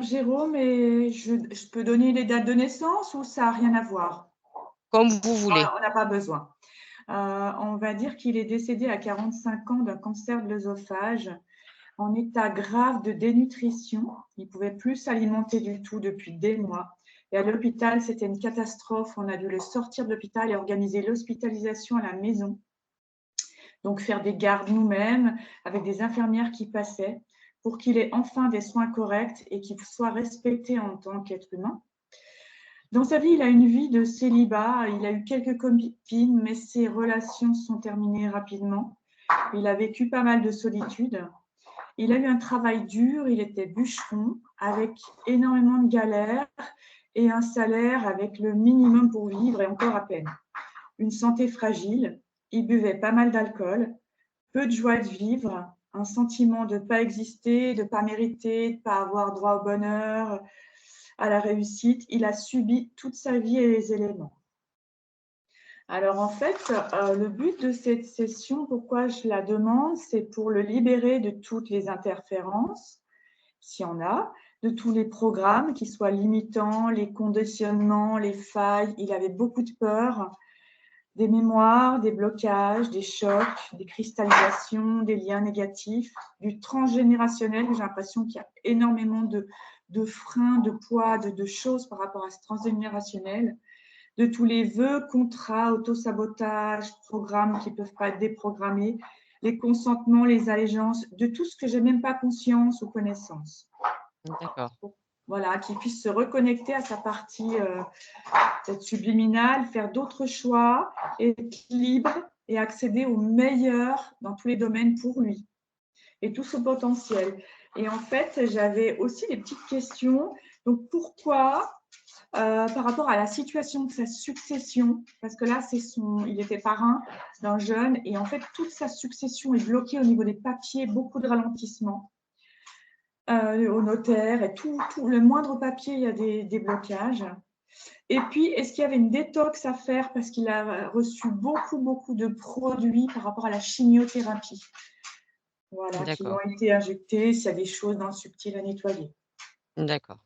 Jérôme et je peux donner les dates de naissance ou ça n'a rien à voir? Comme vous voulez. On n'a pas besoin. On va dire qu'il est décédé à 45 ans d'un cancer de l'œsophage en état grave de dénutrition. Il ne pouvait plus s'alimenter du tout depuis des mois. Et à l'hôpital, c'était une catastrophe. On a dû le sortir de l'hôpital et organiser l'hospitalisation à la maison. Donc faire des gardes nous-mêmes avec des infirmières qui passaient pour qu'il ait enfin des soins corrects et qu'il soit respecté en tant qu'être humain. Dans sa vie, il a une vie de célibat. Il a eu quelques copines, mais ses relations sont terminées rapidement. Il a vécu pas mal de solitude. Il a eu un travail dur, il était bûcheron, avec énormément de galères et un salaire avec le minimum pour vivre et encore à peine. Une santé fragile, il buvait pas mal d'alcool, peu de joie de vivre, un sentiment de ne pas exister, de ne pas mériter, de ne pas avoir droit au bonheur, à la réussite. Il a subi toute sa vie et les éléments. Alors en fait, le but de cette session, pourquoi je la demande, c'est pour le libérer de toutes les interférences, s'il y en a, de tous les programmes qui soient limitants, les conditionnements, les failles. Il avait beaucoup de peur, des mémoires, des blocages, des chocs, des cristallisations, des liens négatifs, du transgénérationnel. J'ai l'impression qu'il y a énormément de freins, de poids, de choses par rapport à ce transgénérationnel, de tous les vœux, contrats, autosabotage, programmes qui ne peuvent pas être déprogrammés, les consentements, les allégeances, de tout ce que je n'ai même pas conscience ou connaissance. D'accord. Voilà, qu'il puisse se reconnecter à sa partie subliminale, faire d'autres choix, être libre et accéder au meilleur dans tous les domaines pour lui et tout son potentiel. Et en fait, j'avais aussi des petites questions. Donc, pourquoi par rapport à la situation de sa succession, parce que là, il était parrain d'un jeune, et en fait, toute sa succession est bloquée au niveau des papiers, beaucoup de ralentissement au notaire, et tout le moindre papier, il y a des blocages. Et puis, est-ce qu'il y avait une détox à faire parce qu'il a reçu beaucoup de produits par rapport à la chimiothérapie, voilà, qui lui ont été injectés, s'il y a des choses dans le subtil à nettoyer. D'accord.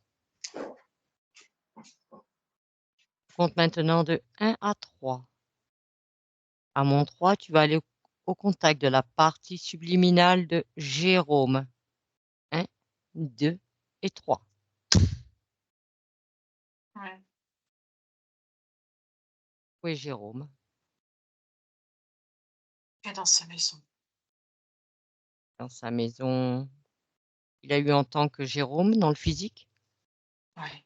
Je compte maintenant de 1 à 3. À mon 3, tu vas aller au contact de la partie subliminale de Jérôme. 1, 2 et 3. Ouais. Où est Jérôme? Et dans sa maison. Dans sa maison. Il a eu en tant que Jérôme dans le physique? Oui.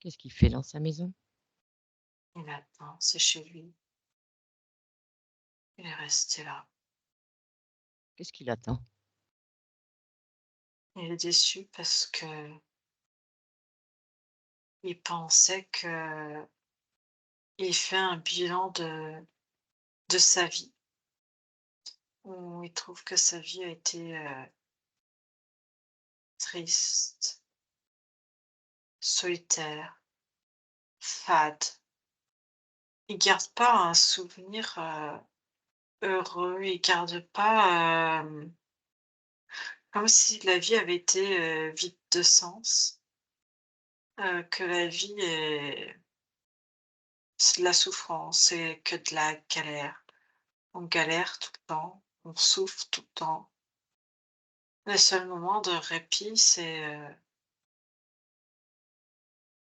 Qu'est-ce qu'il fait dans sa maison? Il attend, c'est chez lui. Il est resté là. Qu'est-ce qu'il attend? Il est déçu parce que il pensait que il fait un bilan de sa vie, où il trouve que sa vie a été triste, solitaire, fade. Il garde pas un souvenir heureux, il garde pas comme si la vie avait été vide de sens, que la vie c'est de la souffrance, c'est que de la galère. On galère tout le temps, on souffre tout le temps. Le seul moment de répit, c'est,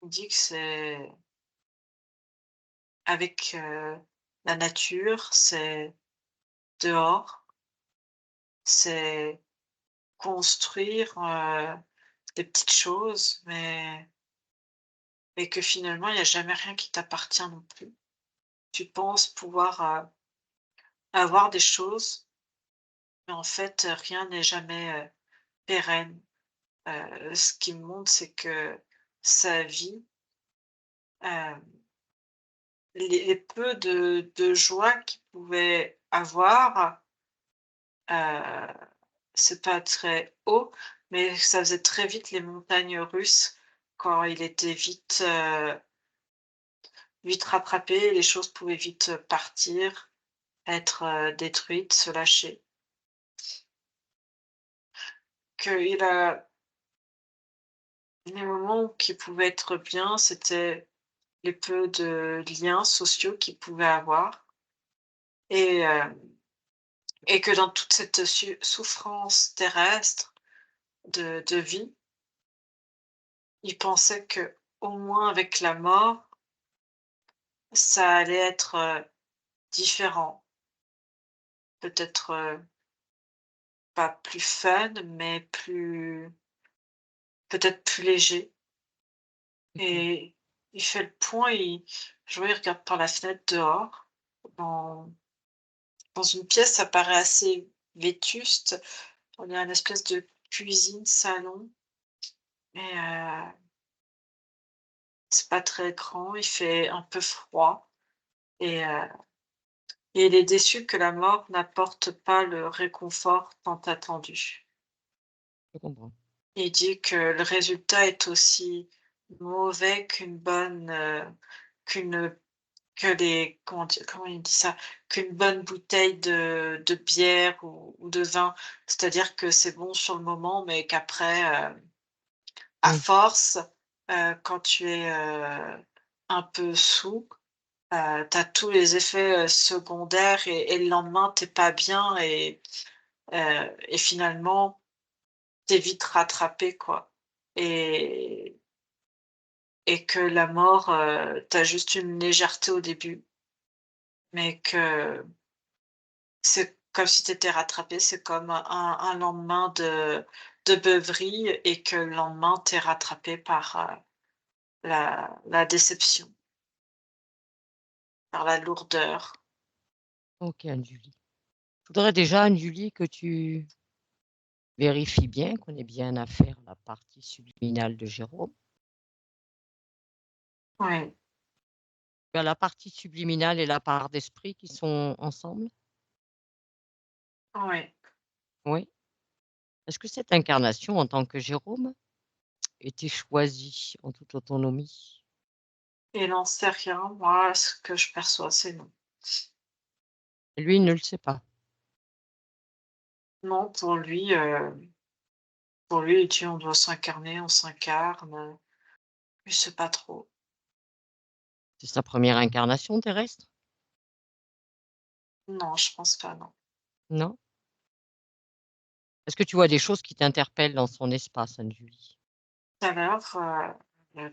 il dit que c'est avec, la nature, c'est dehors, c'est construire, des petites choses, mais que finalement, il y a jamais rien qui t'appartient non plus. Tu penses pouvoir, avoir des choses, mais en fait, rien n'est jamais, pérenne. Ce qui me montre, c'est que sa vie, hem, les peu de joie qu'il pouvait avoir, heu, c'est pas très haut, mais ça faisait très vite les montagnes russes quand il était vite rattrapé, les choses pouvaient vite partir, être, détruites, se lâcher. Qu'il a les moments qui pouvaient être bien, c'était les peu de liens sociaux qu'il pouvait avoir et et que dans toute cette souffrance terrestre de vie, il pensait que au moins avec la mort, ça allait être, différent. Peut-être, pas plus fun, mais peut-être plus léger D'accord. et il fait le point, je vois, il regarde par la fenêtre dehors, dans dans une pièce, ça paraît assez vétuste. On est une espèce de cuisine salon et c'est pas très grand, il fait un peu froid et il est déçu que la mort n'apporte pas le réconfort tant attendu. Je comprends. Il dit que le résultat est aussi mauvais qu'une que les comment il dit ça? Qu'une bonne bouteille de bière ou de vin. C'est-à-dire que c'est bon sur le moment, mais qu'après, à Oui, force, quand tu es, un peu saoul, tu as tous les effets, secondaires et le lendemain, tu es pas bien et finalement, tu es vite rattrapé, quoi et et que la mort, tu as juste une légèreté au début, mais que c'est comme si tu étais rattrapé, c'est comme un lendemain de beuverie et que le lendemain, tu es rattrapé par, la déception, par la lourdeur. OK, Anne-Julie. Je voudrais déjà, Anne-Julie, que tu vérifies bien qu'on ait bien affaire à la partie subliminale de Jérôme. Oui, Tu as la partie subliminale et la part d'esprit qui sont ensemble? oui Oui. Est-ce que cette incarnation en tant que Jérôme était choisie en toute autonomie? et n'en sait rien. Moi, ce que je perçois, c'est non. Et lui, il ne le sait pas. Non, pour lui, il dit: «On doit s'incarner, on s'incarne», il sait pas trop. C'est sa première incarnation terrestre? Non, je pense pas, non. Non? Est-ce que tu vois des choses qui t'interpellent dans son espace, Anne-Julie? Tout à l'heure,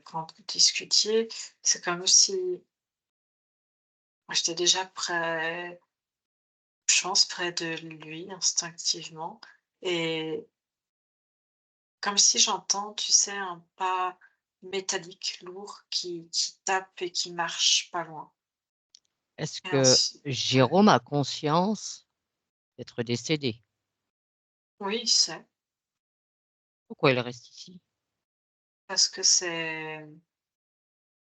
quand vous discutiez, c'est comme si j'étais déjà près je pense près de lui instinctivement et comme si j'entends, tu sais, un pas métallique lourd qui tape et qui marche pas loin Est-ce et que ainsi ouais. Jérôme a conscience d'être décédé? Oui, il sait, Pourquoi il reste ici? parce que c'est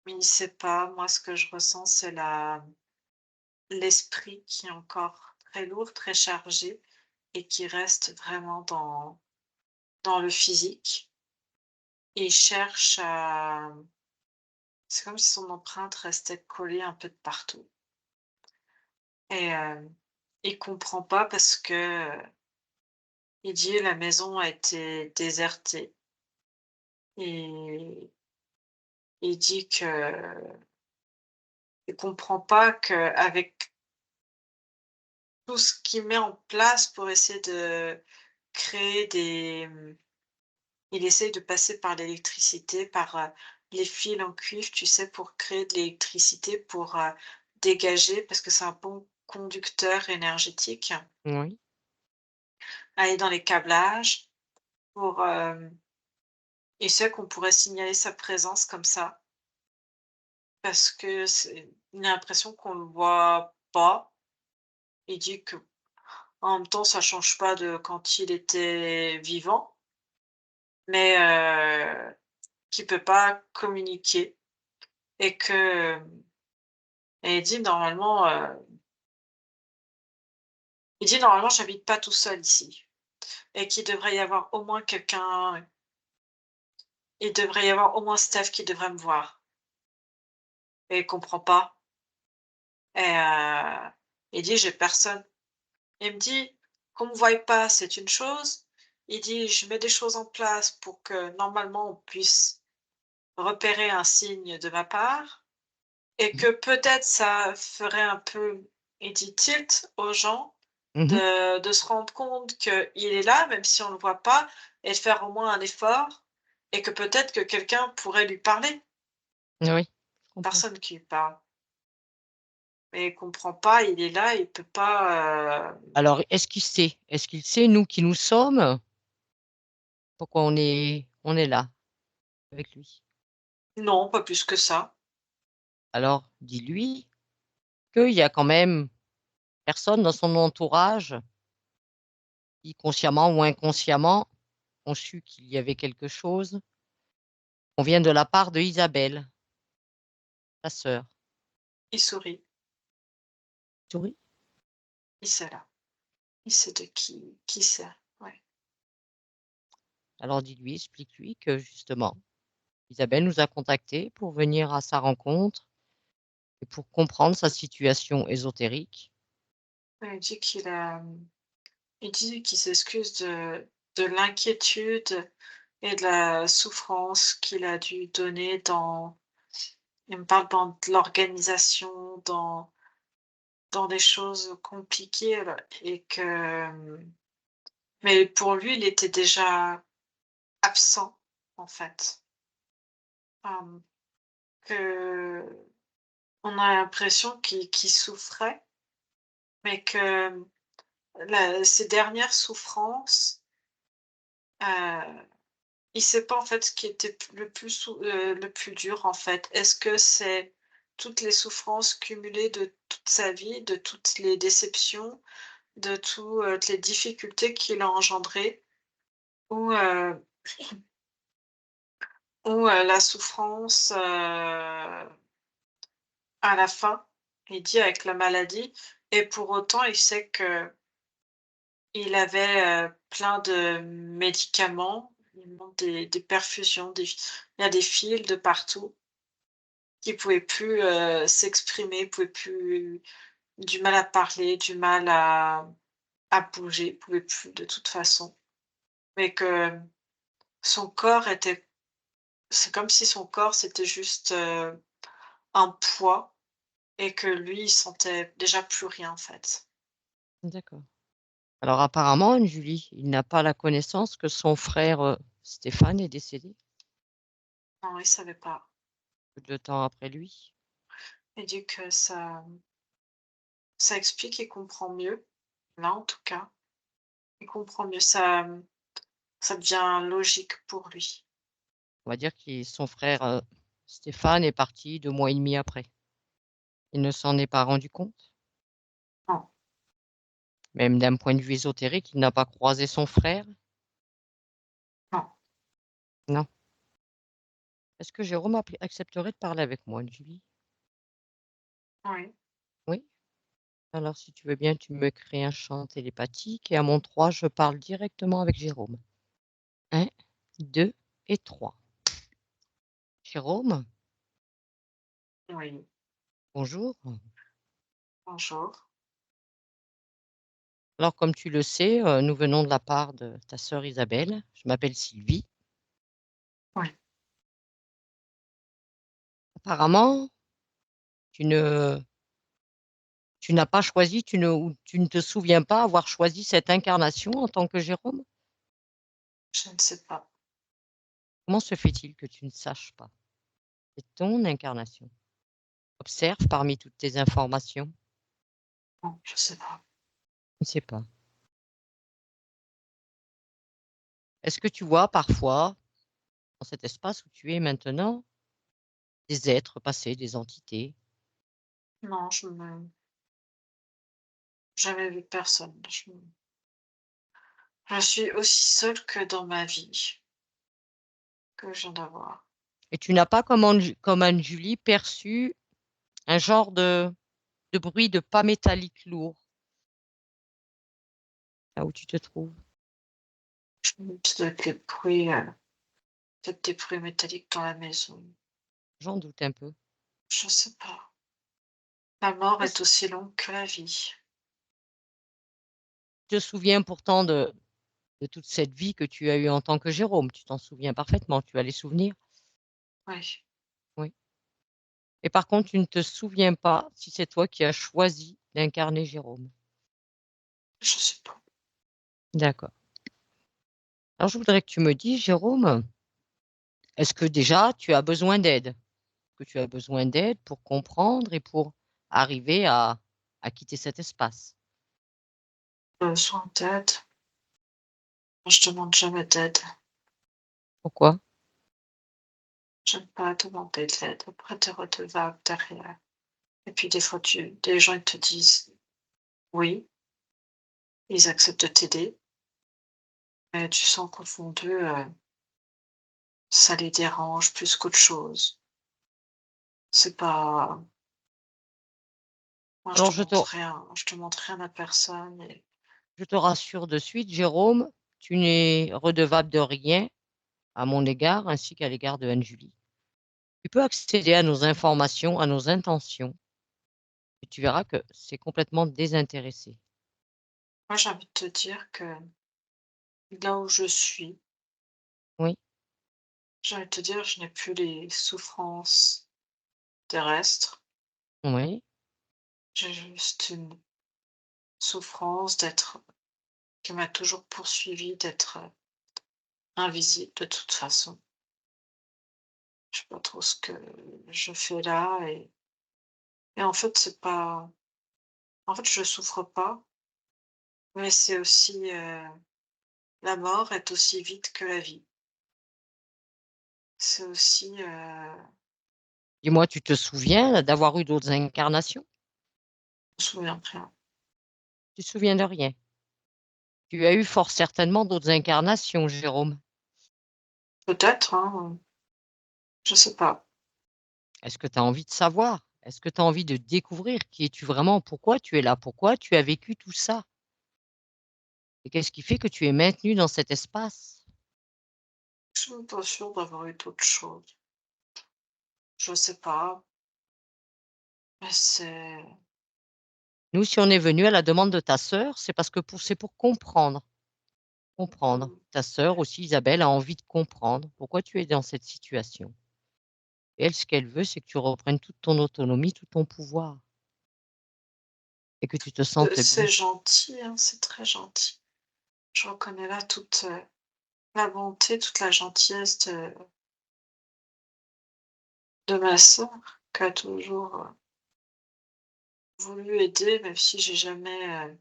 mais il sait pas, moi ce que je ressens, c'est l'esprit qui est encore très lourd, très chargé et qui reste vraiment dans le physique et il cherche à c'est comme si son empreinte restait collée un peu de partout et il comprend pas parce que, il dit: «La maison a été désertée» et il dit que il comprend pas qu'avec tout ce qu'il met en place pour essayer de créer il essaye de passer par l'électricité, par, les fils en cuivre, tu sais, pour créer de l'électricité, pour, dégager parce que c'est un bon conducteur énergétique, Oui, aller dans les câblages pour, il sait qu'on pourrait signaler sa présence comme ça parce que c'est il a l'impression qu'on le voit pas. Il dit que en même temps, ça change pas de quand il était vivant, mais qu'il peut pas communiquer et que, et il dit: «Normalement, j'habite pas tout seul ici et qu'il devrait y avoir au moins quelqu'un il devrait y avoir au moins Steph qui devrait me voir» et il comprend pas et il dit: «J'ai personne». Il me dit: «Qu'on me voie pas, c'est une chose, il dit: «Je mets des choses en place pour que normalement on puisse repérer un signe de ma part et Mmh. que peut-être ça ferait un peu», il dit: «tilt aux gens Mmh. de se rendre compte qu'il est là, même si on le voit pas et de faire au moins un effort et que peut-être que quelqu'un pourrait lui parler». Oui, je comprends. Personne qui lui parle, mais il comprend pas, il est là, il peut pas, Alors, est-ce qu'il sait? Est-ce qu'il sait, nous, qui nous sommes, pourquoi on est là avec lui? non, pas plus que ça. Alors, dis-lui qu'il y a quand même personne dans son entourage qui, consciemment ou inconsciemment, ont su qu'il y avait quelque chose. On vient de la part de Isabelle, ta sœur. Il sourit, Souris. il sait là, il sait de qui c'est, ouais. Alors dis-lui, explique-lui que justement, Isabelle nous a contactés pour venir à sa rencontre et pour comprendre sa situation ésotérique. Ouais, il dit qu'il s'excuse de l'inquiétude et de la souffrance qu'il a dû donner dans il me parle dans de l'organisation, dans des choses compliquées là et que, mais pour lui, il était déjà absent, en fait. Hem, qu'on a l'impression qu'il souffrait, mais que ces dernières souffrances, heu, il sait pas, en fait, ce qui était le plus dur, en fait. Est-ce que c'est toutes les souffrances cumulées de toute sa vie, de toutes les déceptions, de toutes les difficultés qu'il a engendrées ou la souffrance, à la fin, il dit avec la maladie et pour autant il sait qu'il avait, plein de médicaments, il manque des perfusions, il y a des fils de partout, qu'il pouvait plus, s'exprimer, il pouvait plus du mal à parler, du mal à bouger, il pouvait plus de toute façon. Mais que son corps était c'est comme si son corps c'était juste, un poids et que lui, il sentait déjà plus rien, en fait. D'accord. Alors apparemment, Julie, il n'a pas la connaissance que son frère, Stéphane est décédé Non, il savait pas. peu de temps après lui. Il dit que ça explique, il comprend mieux. Là, en tout cas, il comprend mieux, ça devient logique pour lui. On va dire que son frère, Stéphane est parti 2 mois et demi après. Il ne s'en est pas rendu compte. Non, Même d'un point de vue ésotérique, il n'a pas croisé son frère? non, Non. Est-ce que Jérôme accepterait de parler avec moi, Julie? oui, Oui? Alors si tu veux bien, tu me crées un champ télépathique et à mon 3, je parle directement avec Jérôme. 1, 2 et 3. Jérôme, oui. bonjour. Bonjour. Alors comme tu le sais, nous venons de la part de ta sœur Isabelle. Je m'appelle Sylvie. Oui, Apparemment, tu ne tu n'as pas choisi, tu ne te souviens pas avoir choisi cette incarnation en tant que Jérôme? je ne sais pas. Comment se fait-il que tu ne saches pas? C'est ton incarnation. Observe parmi toutes tes informations. Non, je sais pas. Je ne sais pas. Est-ce que tu vois parfois, dans cet espace où tu es maintenant, des êtres passés, des entités? Non, jamais vu personne. Je suis aussi seule que dans ma vie, que je viens d'avoir. Et tu n'as pas comme Anne-Julie perçu un genre de bruit de pas métallique lourd, là où tu te trouves? Ça doit être peut-être des bruits métalliques dans la maison. J'en doute un peu. Je sais pas. La mort est Est-ce que aussi longue que la vie. tu te souviens pourtant de de toute cette vie que tu as eue en tant que Jérôme. Tu t'en souviens parfaitement, tu as les souvenirs? Oui, Oui. Et par contre, tu ne te souviens pas si c'est toi qui as choisi d'incarner Jérôme. je sais pas. D'accord. Alors je voudrais que tu me dises, Jérôme, est-ce que déjà tu as besoin d'aide? Que tu as besoin d'aide pour comprendre et pour arriver à quitter cet espace? Besoin d'aide? Je demande jamais d'aide. Pourquoi? J'aime pas demander de l'aide. Après, tu es redevable derrière. Et puis des fois, des gens ils te disent oui, ils acceptent de t'aider, mais tu sens qu'au fond d'eux, ça les dérange plus qu'autre chose. C'est pas moi Alors je demande rien à personne et je te rassure de suite, Jérôme, tu n'es redevable de rien à mon égard ainsi qu'à l'égard de Anne-Julie. Tu peux accéder à nos informations, à nos intentions et tu verras que c'est complètement désintéressé. moi, j'ai envie de te dire que là où je suis, Oui, j'ai envie de te dire, je n'ai plus les souffrances terrestres. oui. J'ai juste une souffrance d'être qui m'a toujours poursuivie, d'être, invisible de toute façon. Je sais pas trop ce que je fais là et en fait, c'est pas en fait, je souffre pas, mais c'est aussi, la mort est aussi vite que la vie. C'est aussi, Dis-moi, tu te souviens d'avoir eu d'autres incarnations? je me souviens de rien. Tu te souviens de rien? Tu as eu fort certainement d'autres incarnations, Jérôme. Peut-être, hein, je sais pas. Est-ce que tu as envie de savoir? Est-ce que tu as envie de découvrir qui es-tu vraiment? Pourquoi tu es là? Pourquoi tu as vécu tout ça? Et qu'est-ce qui fait que tu es maintenu dans cet espace? Je suis même pas sûre d'avoir eu d'autres choses. Je sais pas, mais c'est Nous, si on est venu à la demande de ta sœur, c'est parce que c'est pour comprendre. Comprendre. mmh, Ta sœur aussi, Isabelle, a envie de comprendre pourquoi tu es dans cette situation. Et elle, ce qu'elle veut, c'est que tu reprennes toute ton autonomie, tout ton pouvoir et que tu te sentes c'est bien. gentil, hein, c'est très gentil. Je reconnais là toute, la bonté, toute la gentillesse de ma sœur qui a toujours, voulu aider, même si j'ai jamais,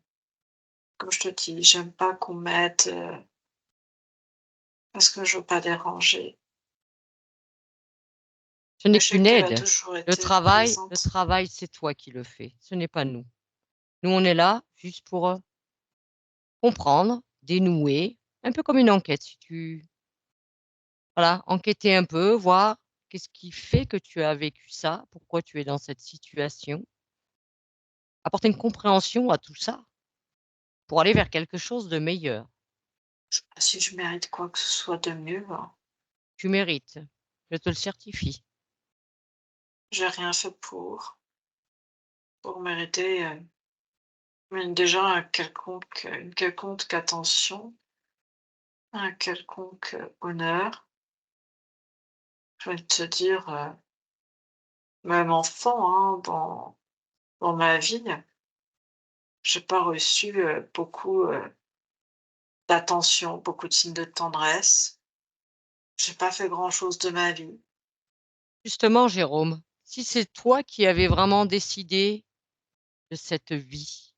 comme je te dis, j'aime pas qu'on m'aide, parce que je veux pas déranger. Ce Mais n'est je sais qu'une qu'elle a aide. toujours Le été travail, le présente. travail, c'est toi qui le fais. Ce n'est pas nous. Nous, on est là juste pour comprendre, dénouer, un peu comme une enquête. Si tu, voilà, enquêter un peu, voir qu'est-ce qui fait que tu as vécu ça, pourquoi tu es dans cette situation, apporter une compréhension à tout ça pour aller vers quelque chose de meilleur. Je sais pas si je mérite quoi que ce soit de mieux, hein. Tu mérites, je te le certifie. J'ai rien fait pour mériter, mais déjà une quelconque attention, un quelconque, honneur. Je vais te dire, même enfant, hein, dans ma vie, j'ai pas reçu, beaucoup, d'attention, beaucoup de signes de tendresse. J'ai pas fait grand-chose de ma vie. Justement, Jérôme, si c'est toi qui avais vraiment décidé de cette vie,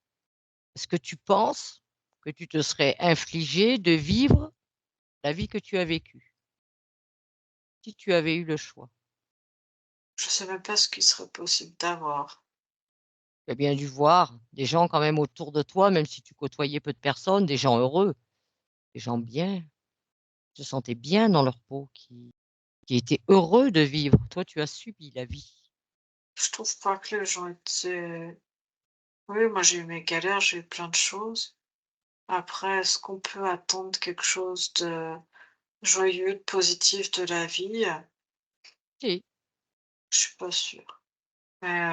est-ce que tu penses que tu te serais infligé de vivre la vie que tu as vécue, si tu avais eu le choix? Je sais même pas ce qu'il serait possible d'avoir. Tu as bien dû voir des gens quand même autour de toi, même si tu côtoyais peu de personnes, des gens heureux, des gens bien, qui se sentaient bien dans leur peau, qui étaient heureux de vivre. Toi, tu as subi la vie. Je trouve pas que les gens étaient oui, moi j'ai eu mes galères, j'ai eu plein de choses. Après, est-ce qu'on peut attendre quelque chose de joyeux, de positif de la vie? Si, Je suis pas sûre. Mais,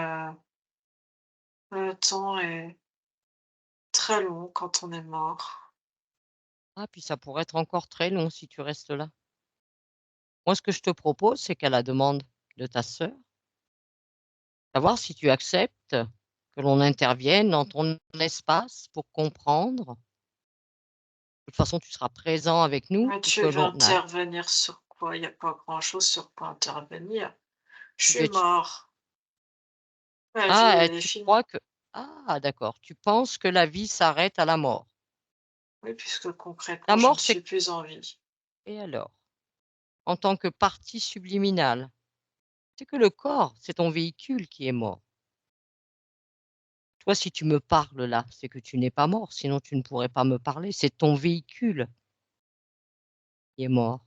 le temps est très long quand on est mort. Ah, puis ça pourrait être encore très long si tu restes là. Moi, ce que je te propose, c'est qu'à la demande de ta sœur, savoir si tu acceptes que l'on intervienne dans ton espace pour comprendre. De toute façon, tu seras présent avec nous Mais pour tu que veux l'on aille. intervenir sur quoi? Il y a pas grand-chose sur quoi intervenir. Je Eh suis bien, mort. La vie, ah, elle est tu finie. crois que ah d'accord, tu penses que la vie s'arrête à la mort. Oui, puisque La concrètement, je ne mort, c'est suis plus en vie. et alors? En tant que partie subliminale, c'est que le corps, c'est ton véhicule qui est mort. Toi, si tu me parles là, c'est que tu n'es pas mort, sinon tu ne pourrais pas me parler. C'est ton véhicule qui est mort.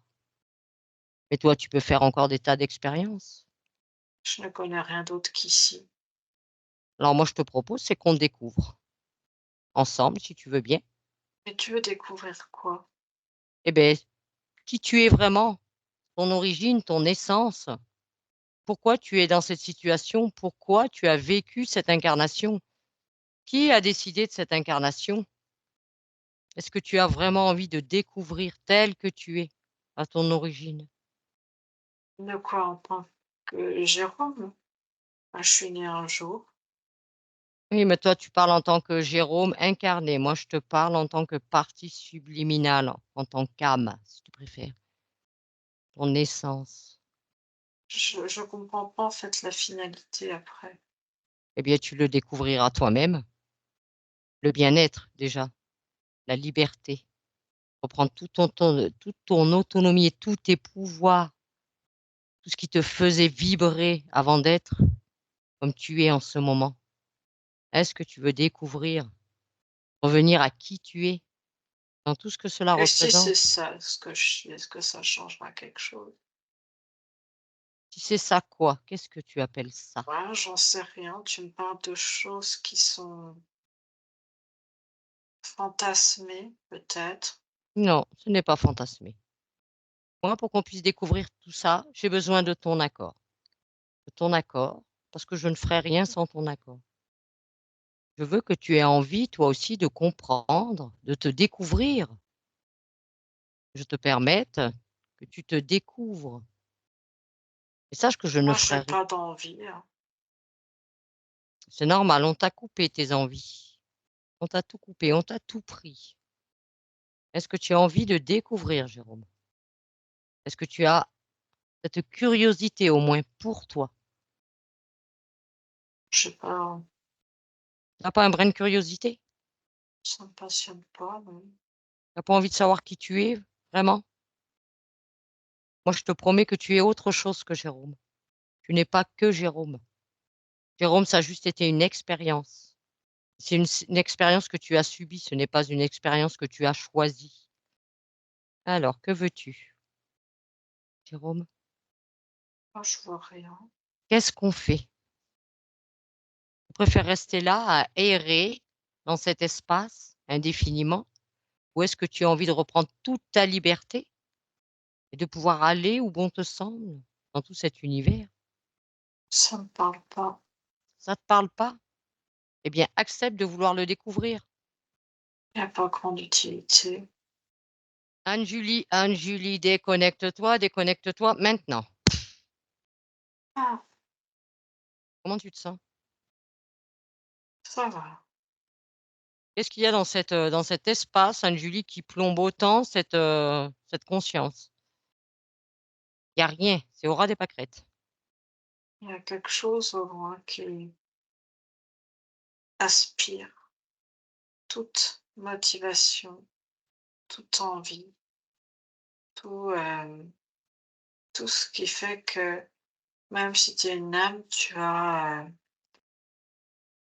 Mais toi, tu peux faire encore des tas d'expériences. Je ne connais rien d'autre qu'ici. Alors moi, je te propose, c'est qu'on découvre ensemble, si tu veux bien. Mais tu veux découvrir quoi? Eh bien, qui tu es vraiment, ton origine, ton essence. Pourquoi tu es dans cette situation? Pourquoi tu as vécu cette incarnation? Qui a décidé de cette incarnation? Est-ce que tu as vraiment envie de découvrir tel que tu es, à ton origine? De quoi en tant que Jérôme? Ah, je suis née un jour. Oui, mais toi, tu parles en tant que Jérôme incarné. Moi, je te parle en tant que partie subliminale, en tant qu'âme, si tu préfères, ton essence. Je comprends pas en fait la finalité après. Eh bien, tu le découvriras toi-même. Le bien-être, déjà, la liberté. Reprendre toute ton autonomie et tous tes pouvoirs, tout ce qui te faisait vibrer avant d'être comme tu es en ce moment. Est-ce que tu veux découvrir, revenir à qui tu es, dans tout ce que cela Et si c'est représente? ça ce que je suis, est-ce que ça changera quelque chose? Si c'est ça quoi? Qu'est-ce que tu appelles ça? Ouais, j'en sais rien. Tu me parles de choses qui sont fantasmées, peut-être. Non, ce n'est pas fantasmé. Moi, pour qu'on puisse découvrir tout ça, j'ai besoin de ton accord. De ton accord, parce que je ne ferai rien sans ton accord. Je veux que tu aies envie, toi aussi, de comprendre, de te découvrir. Je te permette que tu te découvres. Et sache que je ne Moi, j'ai ferai rien. pas d'envie, hein. C'est normal, on t'a coupé tes envies. On t'a tout coupé, on t'a tout pris. Est-ce que tu as envie de découvrir, Jérôme? Est-ce que tu as cette curiosité au moins pour toi? Je sais pas, Tu n'as pas un brin de curiosité? ça me passionne pas, non. Tu n'as pas envie de savoir qui tu es, vraiment? Moi, je te promets que tu es autre chose que Jérôme. Tu n'es pas que Jérôme. Jérôme, ça a juste été une expérience. C'est une expérience que tu as subie, ce n'est pas une expérience que tu as choisie. Alors, que veux-tu, Jérôme? Moi, je vois rien. Qu'est-ce qu'on fait? Tu préfères rester là à errer dans cet espace indéfiniment? Ou est-ce que tu as envie de reprendre toute ta liberté et de pouvoir aller où bon te semble dans tout cet univers? Ça me parle pas. Ça te parle pas? Eh bien, accepte de vouloir le découvrir. Il y a pas grande utilité. Anne-Julie, Anne-Julie, déconnecte-toi maintenant. Ah, Comment tu te sens? ça va. Qu'est-ce qu'il y a dans cet espace, Anne-Julie, qui plombe autant cette conscience? Il y a rien, c'est aura des pâquerettes. Il y a quelque chose au loin qui aspire toute motivation, toute envie, tout, tout ce qui fait que même si tu es une âme, tu as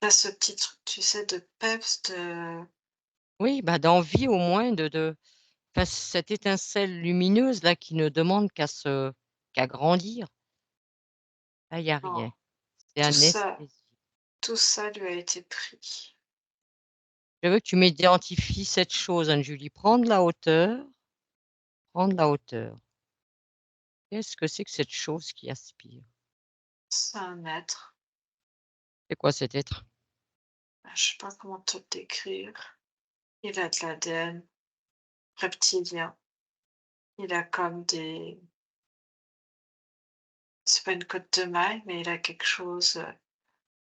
ce petit truc, tu sais, de peps, de Oui, bah, d'envie au moins de enfin, cette étincelle lumineuse là qui ne demande qu'à grandir. Ah, il y a non, rien, c'est anesthésie. tout ça lui a été pris. Je veux que tu m'identifies cette chose, Anne-Julie. Prends de la hauteur, prends de la hauteur. Qu'est-ce que c'est que cette chose qui aspire? C'est un être, C'est quoi cet être? je sais pas comment te le décrire. Il a de l'ADN, reptilien. Il a comme des c'est pas une cotte de maille, mais il a quelque chose,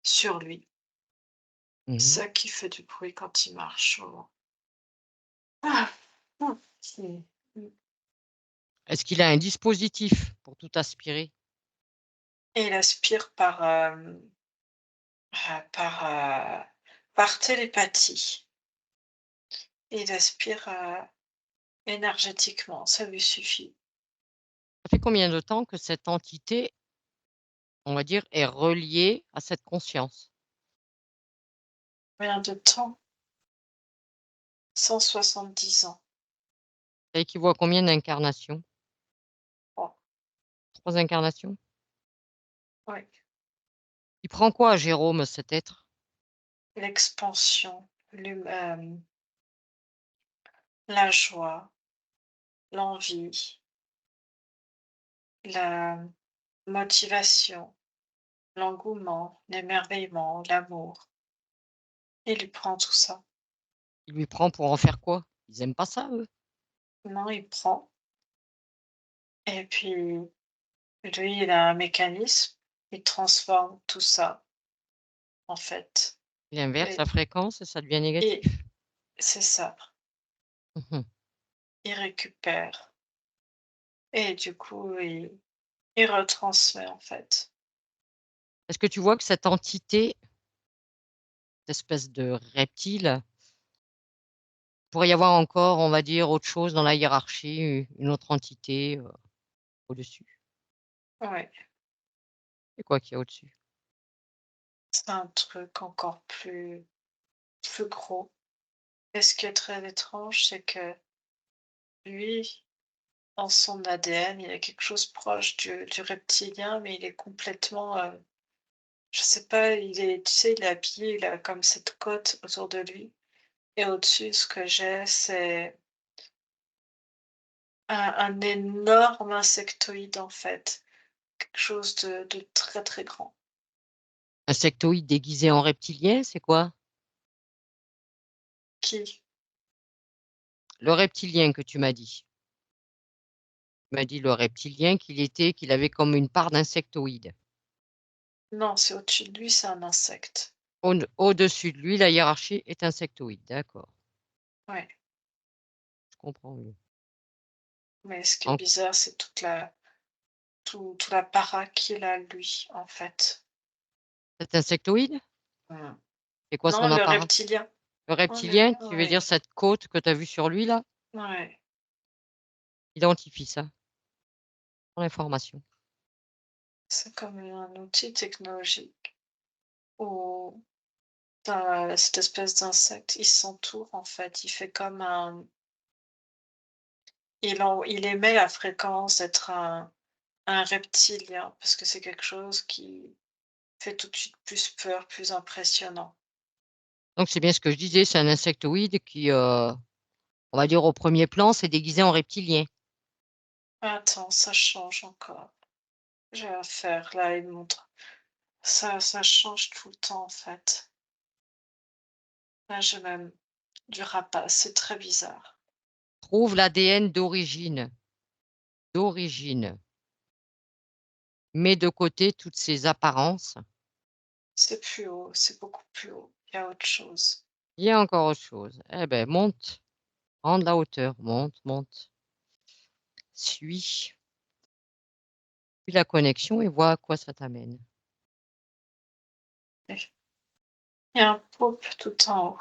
sur lui. Mmh. Ça qui fait du bruit quand il marche souvent. Ah! C'est Est-ce qu'il a un dispositif pour tout aspirer? et il aspire par, par télépathie. Il aspire, énergétiquement, ça lui suffit. Ça fait combien de temps que cette entité, on va dire, est reliée à cette conscience? Combien de temps? 170 ans. Ça équivaut à combien d'incarnations? Oh, 3 incarnations? ouais. Il prend quoi, Jérôme, cet être? L'expansion, la joie, l'envie, la motivation, l'engouement, l'émerveillement, l'amour. Il lui prend tout ça. Il lui prend pour en faire quoi? Ils aiment pas ça, eux? Non, il prend et puis lui, il a un mécanisme, il transforme tout ça, en fait Il inverse et la fréquence et ça devient et négatif? c'est ça. Mmh. Il récupère et du coup, il retransmet, en fait. Est-ce que tu vois que cette entité, cette espèce de reptile, pourrait y avoir encore, on va dire, autre chose dans la hiérarchie, une autre entité, au-dessus? Ouais, C'est quoi qu'il y a au-dessus? c'est un truc encore plus gros et ce qui est très étrange, c'est que lui, dans son ADN, il y a quelque chose proche du reptilien, mais il est complètement, je sais pas, tu sais, il est habillé, il a comme cette cotte autour de lui et au-dessus, ce que j'ai, c'est un énorme insectoïde, en fait, quelque chose de très, très grand. Insectoïde déguisé en reptilien, c'est quoi? Qui? Le reptilien que tu m'as dit. Tu m'as dit le reptilien qu'il avait comme une part d'insectoïde. Non, c'est au-dessus de lui, c'est un insecte. Au-dessus de lui, la hiérarchie est insectoïde, d'accord, Ouais, je comprends mieux. mais ce qui est En bizarre, c'est tout l'apparat qu'il a lui, en fait. cet insectoïde? Mmh. C'est quoi Non, son le apparat? reptilien. Le Oh reptilien, tu veux dire ouais, cette côte que tu as vue sur lui là? ouais. Identifie ça, pour l'information. C'est comme un outil technologique où tu cette espèce d'insecte, il s'entoure, en fait. Il fait comme un il émet la fréquence d'être un reptilien parce que c'est quelque chose qui fait tout de suite plus peur, plus impressionnant. Donc c'est bien ce que je disais, c'est un insectoïde qui, on va dire au premier plan, s'est déguisé en reptilien. Attends, ça change encore. J'ai affaire là, il montre. Ça change tout le temps, en fait. Là, j'ai même du rapace, c'est très bizarre. Trouve l'ADN d'origine, d'origine. Mets de côté toutes ces apparences. C'est plus haut, c'est beaucoup plus haut. Il y a autre chose. Il y a encore autre chose. Eh ben monte, prends de la hauteur, monte, monte. Suis la connexion et vois à quoi ça t'amène. Il y a un poulpe tout en haut.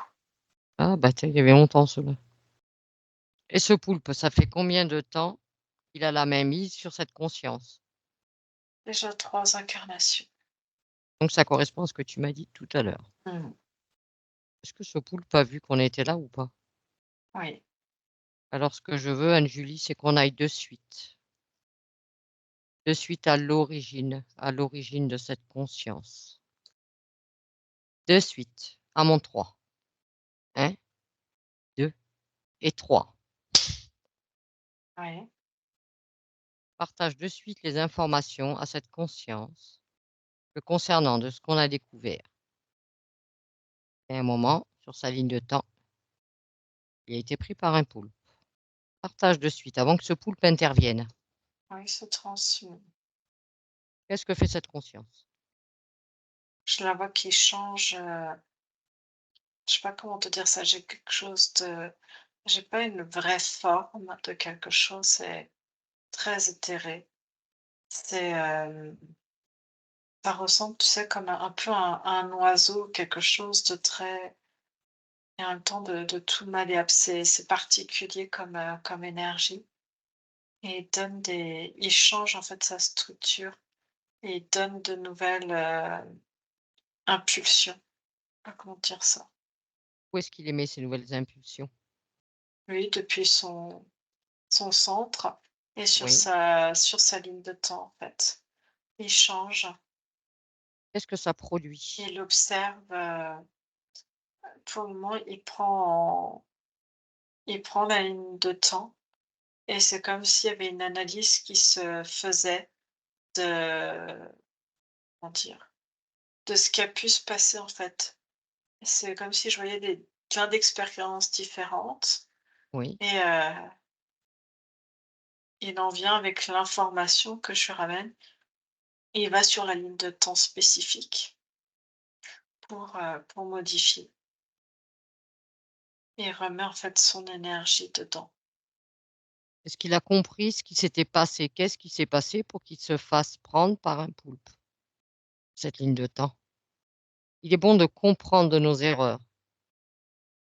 Ah bah tiens, il y avait longtemps cela. Et ce poulpe, ça fait combien de temps qu'il a la main mise sur cette conscience? Déjà 3 incarnations. Donc ça correspond à ce que tu m'as dit tout à l'heure. Mmh. Est-ce que ce poulpe a vu qu'on était là ou pas? Oui, Alors ce que je veux, Anne-Julie, c'est qu'on aille de suite à l'origine de cette conscience. De suite, à mon 3. 1, 2 et 3. oui. Partage de suite les informations à cette conscience le concernant de ce qu'on a découvert. Et à un moment, sur sa ligne de temps, il a été pris par un poulpe. Partage de suite avant que ce poulpe intervienne. Oui, se transmet. Qu'est-ce que fait cette conscience? Je la vois qui change, je sais pas comment te dire ça, j'ai quelque chose de j'ai pas une vraie forme de quelque chose, c'est très éthéré. C'est, ça ressemble, tu sais, comme un peu un oiseau, quelque chose de très et en même temps de tout malléable. C'est particulier comme, comme énergie et il change en fait sa structure et il donne de nouvelles, impulsions. Je sais pas comment dire ça? Où est-ce qu'il émet ces nouvelles impulsions? Lui, depuis son centre et Oui. sur sa ligne de temps, en fait. Il change, Qu'est-ce que ça produit? il observe, pour le moment, il prend la ligne de temps et c'est comme s'il y avait une analyse qui se faisait de comment dire? De ce qui a pu se passer, en fait. C'est comme si je voyais des plein d'expériences différentes Oui. et il en vient avec l'information que je lui ramène et il va sur la ligne de temps spécifique pour modifier et remet, en fait, son énergie dedans. Est-ce qu'il a compris ce qui s'était passé? Qu'est-ce qui s'est passé pour qu'il se fasse prendre par un poulpe? Cette ligne de temps. Il est bon de comprendre de nos erreurs.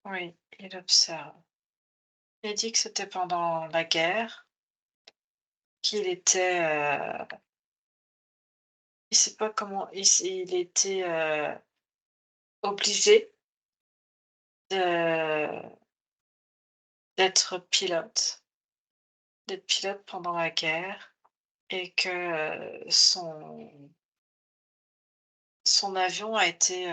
Oui, il observe. Il dit que c'était pendant la guerre, qu'il était, il sait pas comment il était, obligé de d'être pilote pendant la guerre et que, son avion a été,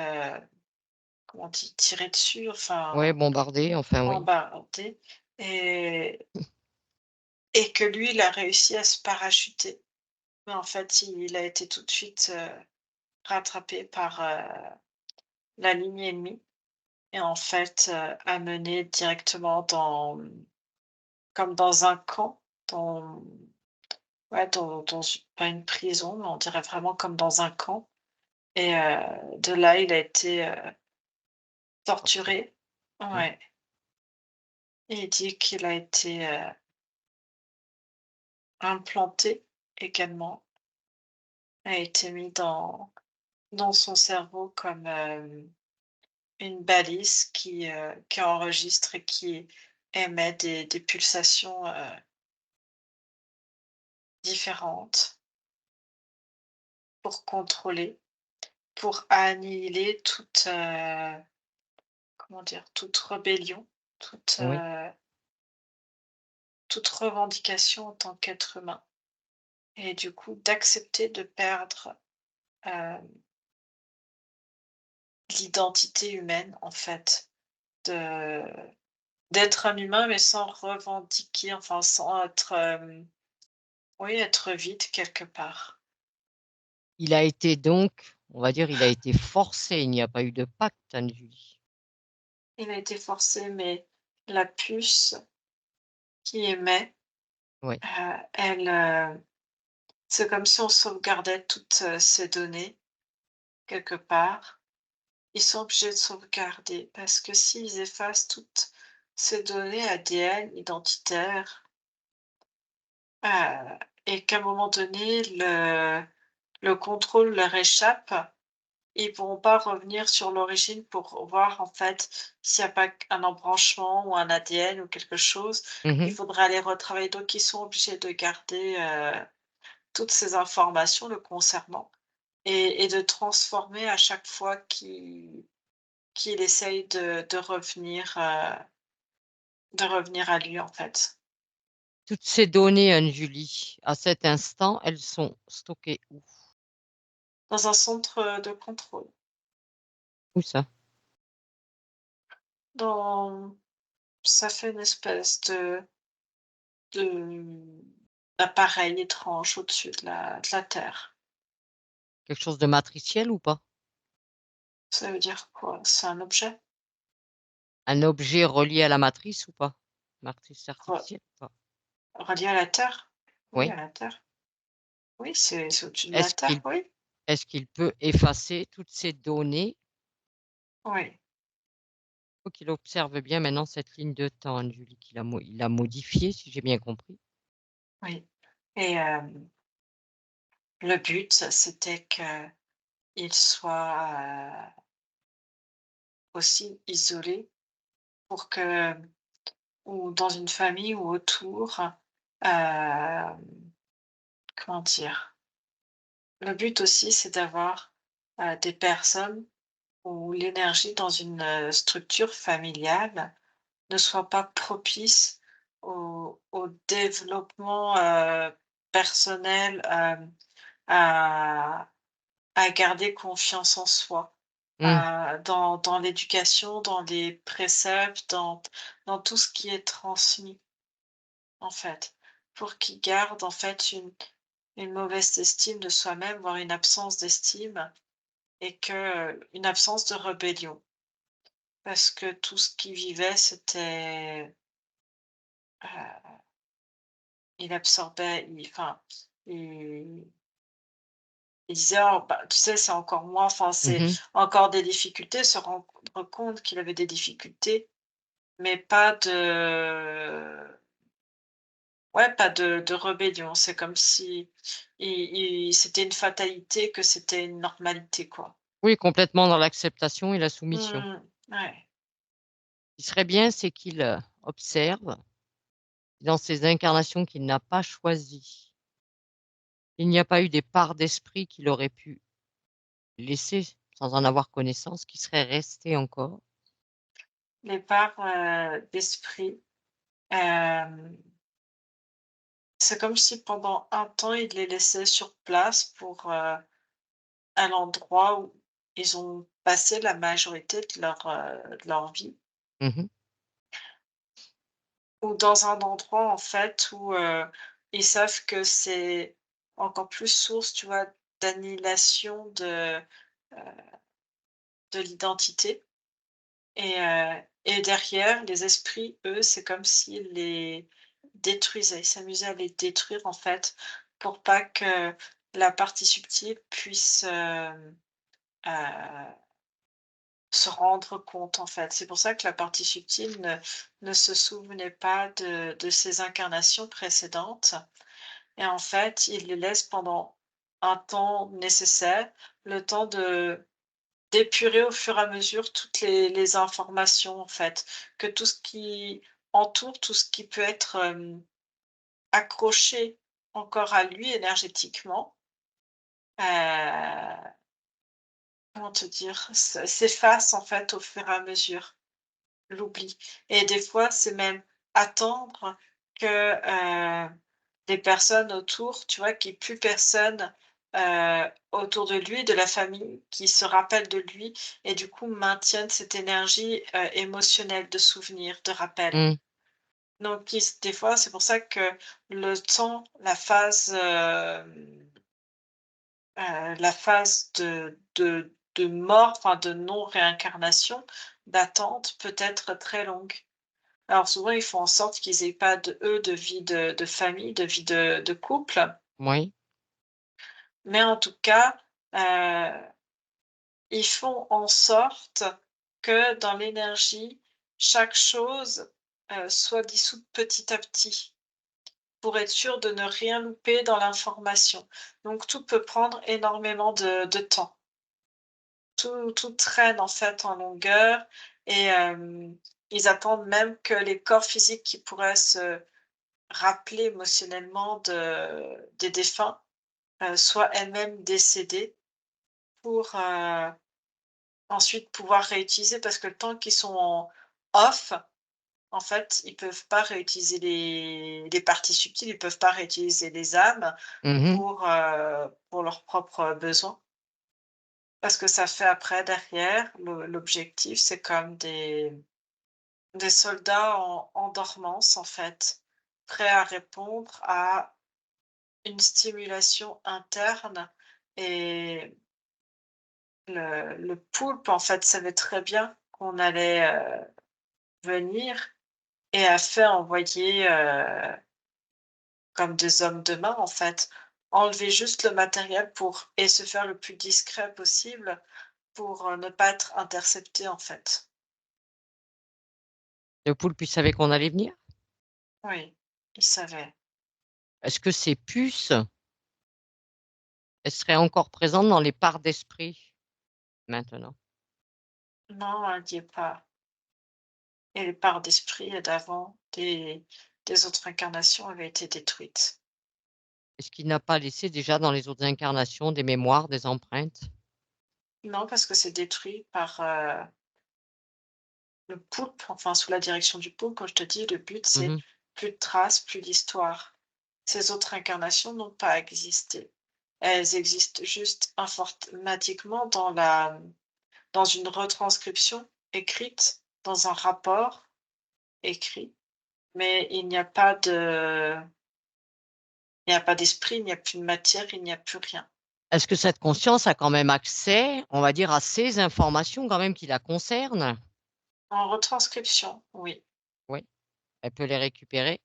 comment on dit? Tiré dessus, Ouais, enfin bombardé, enfin oui. bombardé et que lui, il a réussi à se parachuter. Mais en fait, il a été tout de suite, rattrapé par, la ligne ennemie et en fait, amené directement comme dans un camp, dans ouais, dans pas une prison, mais on dirait vraiment comme dans un camp et de là, il a été, Sorti. torturé. Oui. Ouais et il dit qu'il a été, implanté également, a été mis dans son cerveau comme, une balise qui enregistre et qui émet des pulsations, différentes pour contrôler, pour annihiler toute, comment dire? Toute rébellion, toute, Oui. toute revendication en tant qu'être humain et du coup d'accepter de perdre, hem, l'identité humaine en fait, de d'être un humain mais sans revendiquer, enfin sans être, oui, être vide quelque part. Il a été donc, on va dire, il a été forcé, il n'y a pas eu de pacte, Anne-Julie. Il a été forcé, mais la puce qui émet, Oui. elle, c'est comme si on sauvegardait toutes, ces données quelque part. Ils sont obligés de sauvegarder parce que s'ils effacent toutes ces données ADN identitaires, et qu'à un moment donné le contrôle leur échappe, ils pourront pas revenir sur l'origine pour voir en fait s'il y a pas un embranchement ou un ADN ou quelque chose. Il Mmh. faudra les retravailler, donc ils sont obligés de garder, toutes ces informations le concernant et de transformer à chaque fois qu'il essaye de revenir à lui, en fait. Toutes ces données, Anne-Julie, à cet instant, elles sont stockées où? Dans un centre, de contrôle, Où ça? dans ça fait une espèce de d'appareil étrange au-dessus de la terre. Quelque chose de matriciel ou pas? Ça veut dire quoi? C'est un objet? Un objet relié à la matrice ou pas? matrice Re artificielle ou pas? relié à la Terre? Oui, Oui. à la Terre. Oui, c'est au-dessus de la Est-ce Terre, qu'il oui. est-ce qu'il peut effacer toutes ces données? Oui, Faut qu'il observe bien maintenant cette ligne de temps, Julie, il a modifiée, si j'ai bien compris. oui et le but, c'était qu'il soit, aussi isolé pour que ou dans une famille ou autour, comment dire? Le but aussi, c'est d'avoir, des personnes où l'énergie dans une, structure familiale ne soit pas propice au développement, personnel, à garder confiance en soi, Mmh. dans l'éducation, dans les préceptes, dans tout ce qui est transmis, en fait. Pour qu'ils gardent, en fait, une mauvaise estime de soi-même, voire une absence d'estime et une absence de rébellion. Parce que tout ce qu'il vivait, c'était, heu, il absorbait, il il disait: «Oh bah, tu sais, c'est encore moi, enfin, c'est Mmh. encore des difficultés», se rendre compte qu'il avait des difficultés, mais pas de rébellion. C'est comme si c'était une fatalité, que c'était une normalité, quoi. Oui, complètement dans l'acceptation et la soumission. Mmh, ouais, Ce qui serait bien, c'est qu'il, observe dans ces incarnations qu'il n'a pas choisies, il n'y a pas eu des parts d'esprit qu'il aurait pu laisser sans en avoir connaissance, qui seraient restées encore. les parts, d'esprit, hem c'est comme si pendant un temps, ils les laissaient sur place pour, à l'endroit où ils ont passé la majorité de leur vie Mmh. ou dans un endroit, en fait, où, ils savent que c'est encore plus source, tu vois, d'annihilation heu, de l'identité et derrière, les esprits, eux, c'est comme s'ils les détruisaient. Ils s'amusaient à les détruire, en fait, pour pas que la partie subtile puisse, heu, se rendre compte, en fait. C'est pour ça que la partie subtile ne se souvenait pas de ses incarnations précédentes et en fait, il les laisse pendant un temps nécessaire, le temps de d'épurer au fur et à mesure toutes les informations, en fait, que tout ce qui entoure, tout ce qui peut être, accroché encore à lui énergétiquement, heu, comment te dire? S'efface, en fait, au fur et à mesure, l'oubli et des fois, c'est même attendre que, les personnes autour, tu vois, qu'il y ait plus personne, autour de lui, de la famille, qui se rappellent de lui et du coup maintiennent cette énergie, émotionnelle de souvenir, de rappel. Mmh. Donc des fois, c'est pour ça que le temps, la phase de mort, enfin de non-réincarnation, d'attente peut être très longue. Alors souvent, ils font en sorte qu'ils aient pas de vie de famille, de vie de couple. Oui. Mais en tout cas, ils font en sorte que dans l'énergie, chaque chose, soit dissoute petit à petit, pour être sûr de ne rien louper dans l'information. Donc tout peut prendre énormément de temps. Tout traîne en fait en longueur et ils attendent même que les corps physiques qui pourraient se rappeler émotionnellement des défunts, soient elles-mêmes décédées pour, ensuite pouvoir réutiliser parce que le temps qu'ils sont en off, en fait, ils peuvent pas réutiliser les parties subtiles, ils peuvent pas réutiliser les âmes Mmh. pour leurs propres besoins. Parce que ça fait après derrière, l'objectif, c'est comme des soldats en dormance, en fait, prêts à répondre à une stimulation interne et le poulpe, en fait, savait très bien qu'on allait, venir et a fait envoyer, comme des hommes de main, en fait. Enlever juste le matériel et se faire le plus discret possible pour, ne pas être intercepté, en fait. Le poulpe, il savait qu'on allait venir? Oui, ils savaient. Est-ce que ces puces, elles seraient encore présentes dans les parts d'esprit maintenant? Non, elle n'y est pas. Et les parts d'esprit d'avant, des autres incarnations avaient été détruites. Est-ce qu'il n'a pas laissé déjà dans les autres incarnations des mémoires, des empreintes? Non, parce que c'est détruit par, le poulpe, enfin sous la direction du poulpe, comme je te dis, le but c'est Mmh. plus de traces, plus d'histoire. Ces autres incarnations n'ont pas existé. Elles existent juste informatiquement dans une retranscription écrite, dans un rapport écrit, mais il n'y a pas d'esprit, il n'y a plus de matière, il n'y a plus rien. Est-ce que cette conscience a quand même accès, on va dire, à ces informations quand même qui la concernent? En retranscription, oui. Oui, elle peut les récupérer?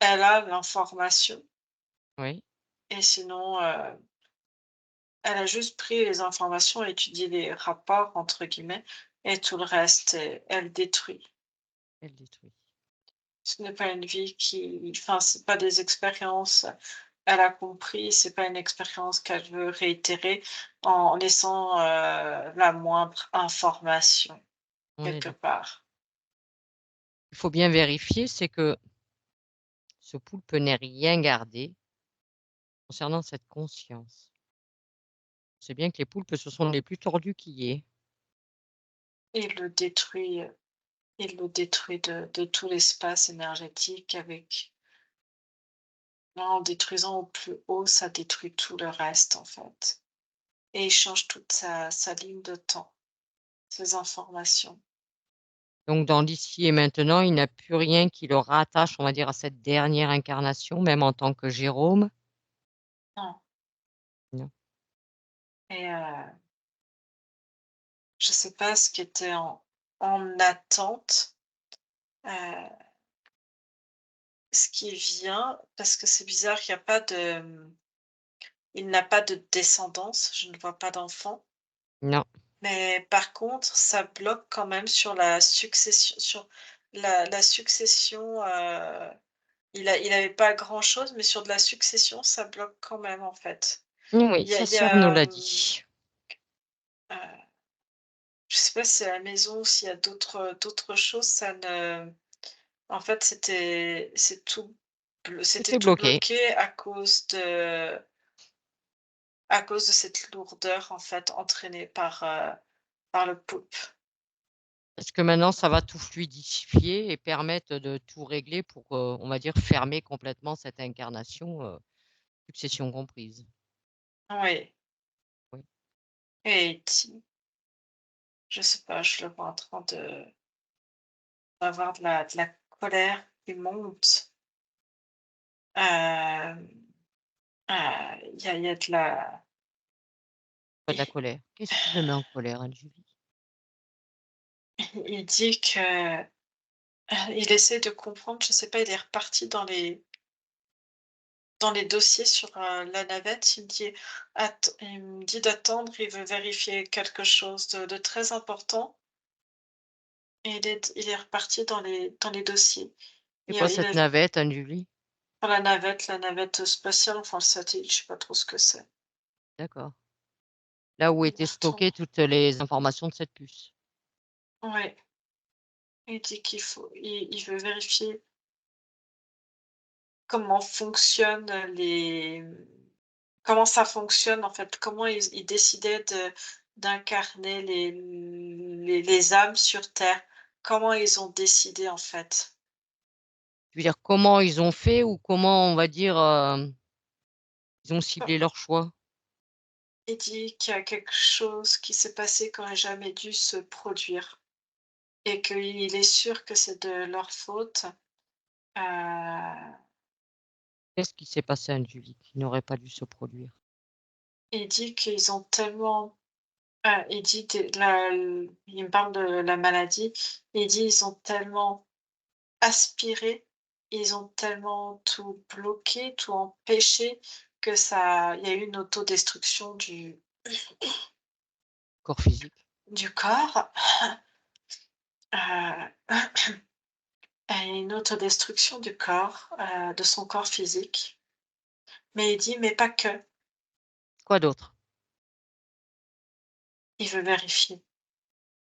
Elle a l'information Oui, et sinon, elle a juste pris les informations, étudié les «rapports» entre guillemets et tout le reste, elle détruit. elle détruit. Ce n'est pas une vie enfin, c'est pas des expériences, elle a compris, c'est pas une expérience qu'elle veut réitérer en laissant, la moindre information On est quelque d'accord. part. Il faut bien vérifier, c'est que ce poulpe n'ait rien gardé concernant cette conscience. C'est bien que les poulpes, ce sont les plus tordus qu'il y ait. Il le détruit, de tout l'espace énergétique avec en détruisant au plus haut, ça détruit tout le reste, en fait et il change toute sa ligne de temps, ses informations. Donc dans l'ici et maintenant, il n'a plus rien qui le rattache, on va dire, à cette dernière incarnation, même en tant que Jérôme? Non Non. et je sais pas ce qui était en attente, heu, ce qui vient parce que c'est bizarre, il y a pas de, il n'a pas de descendance, je ne vois pas d'enfant. Non. Mais par contre, ça bloque quand même sur la succession, il avait pas grand-chose, mais sur de la succession, ça bloque quand même, en fait. Oui, Il y a sa il y sœur nous a, l'a dit. je sais pas si c'est à la maison ou s'il y a d'autres choses, ça ne en fait, c'était C'était tout bloqué. bloqué à cause de cette lourdeur, en fait, entraînée par le poulpe. Est-ce que maintenant ça va tout fluidifier et permettre de tout régler pour, on va dire, fermer complètement cette incarnation, succession comprise? Oui Oui. et je sais pas, je le vois en train d'avoir de la colère qui monte. Hem, il y a de la Pas de la colère. Qu'est-ce qui le met en colère, Anne-Julie? il dit que, il essaie de comprendre, je sais pas, il est reparti dans les dossiers sur, la navette. Il me dit d'attendre, il veut vérifier quelque chose de très important et il est reparti dans les dossiers. C'est quoi Il cette a navette, Anne-Julie? la navette spatiale, enfin le satellite, je sais pas trop ce que c'est. D'accord. Là où Il étaient retourne stockées toutes les informations de cette puce. ouais. Il dit il veut vérifier comment fonctionnent comment ça fonctionne en fait, comment ils décidaient d'incarner les âmes sur terre. Comment ils ont décidé en fait? Je veux dire, comment ils ont fait ou comment, on va dire, ils ont Bah, ciblé leur choix? il dit qu'il y a quelque chose qui s'est passé qui aurait jamais dû se produire et qu'il est sûr que c'est de leur faute. Heu, Qu'est-ce qui s'est passé, Anne-Julie, qui n'aurait pas dû se produire? il dit qu'ils ont tellement, Il dit il me parle de la maladie, il dit: «Ils ont tellement aspiré, ils ont tellement tout bloqué, tout empêché que ça il y a eu une autodestruction Corps physique. du corps». Heu, une autodestruction du corps, de son corps physique. Mais il dit: «Mais pas que». Quoi d'autre? Il veut vérifier.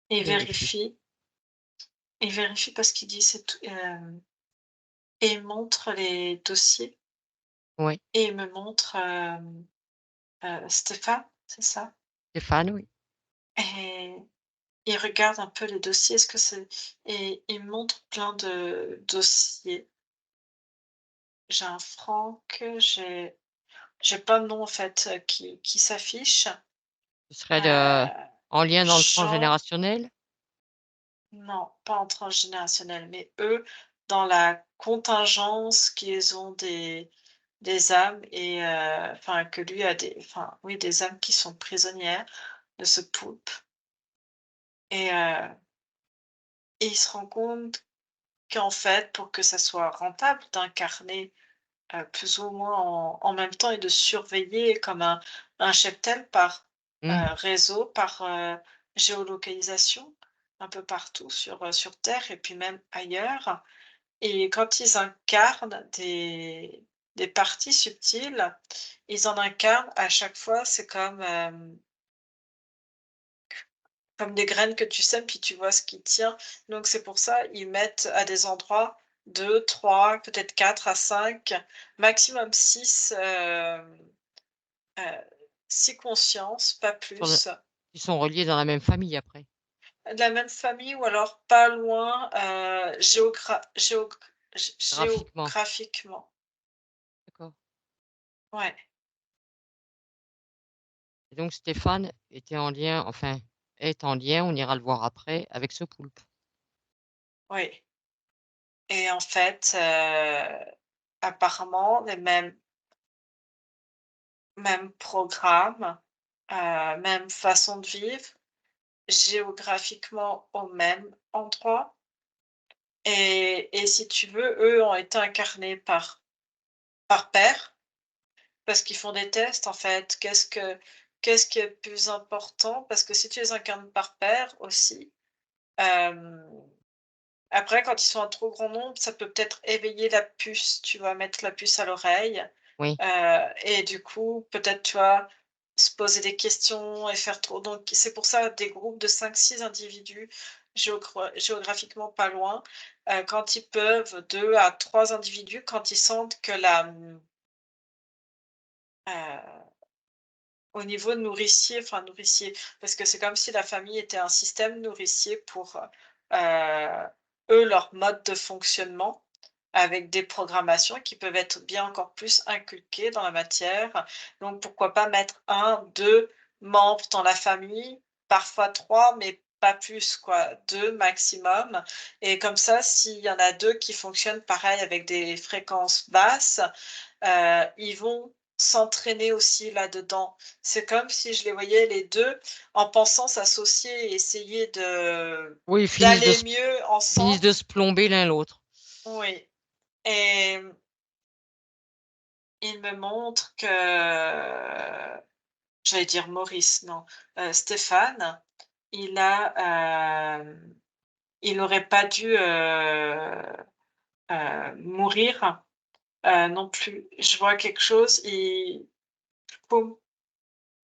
Il Vérifie. vérifie il vérifie parce qu'il dit c'est tout, et il montre les dossiers Oui, et il me montre, Stéphane, c'est ça? Stéphane, oui. Et il regarde un peu les dossiers, est-ce que c'est et il me montre plein de dossiers. J'ai un Franck, j'ai plein de noms en fait, qui s'affichent. Ce serait Heu, en lien dans le Jean transgénérationnel? non, pas en transgénérationnel, mais eux, dans la contingence qu'ils ont des âmes et enfin que lui a des enfin oui, des âmes qui sont prisonnières de ce poulpe et et il se rend compte qu'en fait, pour que ça soit rentable d'incarner, plus ou moins en même temps et de surveiller comme un cheptel par, Mmh. réseau, par, géolocalisation, un peu partout sur terre et puis même ailleurs et quand ils incarnent des parties subtiles, ils en incarnent à chaque fois, c'est comme des graines que tu sèmes, puis tu vois ce qui tient. Donc c'est pour ça, ils mettent à des endroits 2, 3, peut-être 4 à 5, maximum 6, 6 consciences, pas Sur le plus. Ils sont reliés dans la même famille après? De la même famille ou alors pas loin, Graphiquement? géographiquement. D'accord. Ouais, Et donc Stéphane était en lien, enfin, est en lien, on ira le voir après, avec ce poulpe. oui et en fait, apparemment les mêmes programmes, même façon de vivre, géographiquement au même endroit et si tu veux, eux ont été incarnés par pair, parce qu'ils font des tests en fait. Qu'est-ce qui est plus important? Parce que si tu les incarnes par pair aussi, hem, après quand ils sont en trop grand nombre, ça peut peut-être éveiller la puce, tu vois? Mettre la puce à l'oreille, Oui. et du coup, peut-être, tu vois, se poser des questions et faire trop donc c'est pour ça des groupes de 5, 6 individus géographiquement pas loin, quand ils peuvent 2 à 3 individus, quand ils sentent que au niveau nourricier, enfin nourricier, parce que c'est comme si la famille était un système nourricier pour, eux, leur mode de fonctionnement, avec des programmations qui peuvent être bien encore plus inculquées dans la matière. Donc pourquoi pas mettre 1, 2 membres dans la famille, parfois 3, mais pas plus quoi, 2 maximum et comme ça, s'il y en a 2 qui fonctionnent pareil avec des fréquences basses, ils vont s'entraîner aussi là-dedans. C'est comme si je les voyais les 2 en pensant s'associer et essayer Oui, d'aller mieux finissent de ensemble. se plomber l'un l'autre. Oui et il me montre que j'allais dire Maurice, non, Stéphane, il il aurait pas dû, mourir, non plus. Je vois quelque chose, il poum,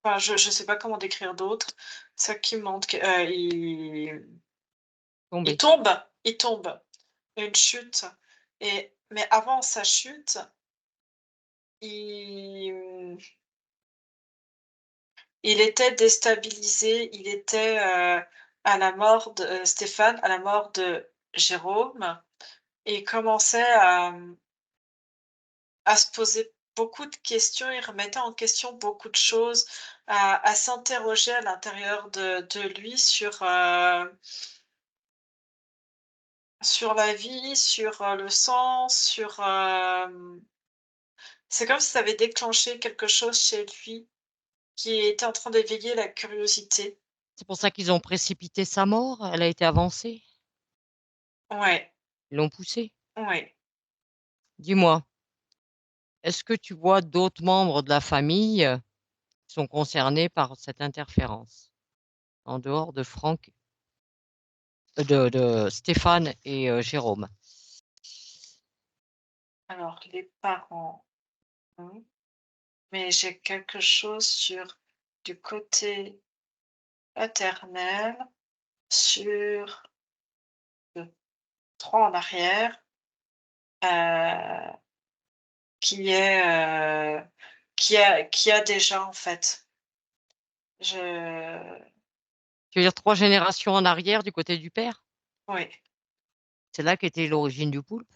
enfin, je sais pas comment décrire d'autre. Ça qui me montre que, Tombés. il tombe, une chute et mais avant sa chute, il, il était déstabilisé, il était, à la mort de Stéphane, à la mort de Jérôme et il commençait à se poser beaucoup de questions. Il remettait en question beaucoup de choses, à s'interroger à l'intérieur de lui sur la vie, sur, le sens, c'est comme si ça avait déclenché quelque chose chez lui qui était en train d'éveiller la curiosité. C'est pour ça qu'ils ont précipité sa mort? Elle a été avancée? Ouais, Ils l'ont poussée? ouais. Dis-moi, est-ce que tu vois d'autres membres de la famille, qui sont concernés par cette interférence? En dehors de Franck, de Stéphane et Jérôme? Alors les parents, non, mais j'ai quelque chose du côté paternel, sur 2, 3 en arrière, heu, qui est, qui a déjà en fait. Je Tu veux dire 3 générations en arrière du côté du père? Oui. C'est là qu'était l'origine du poulpe?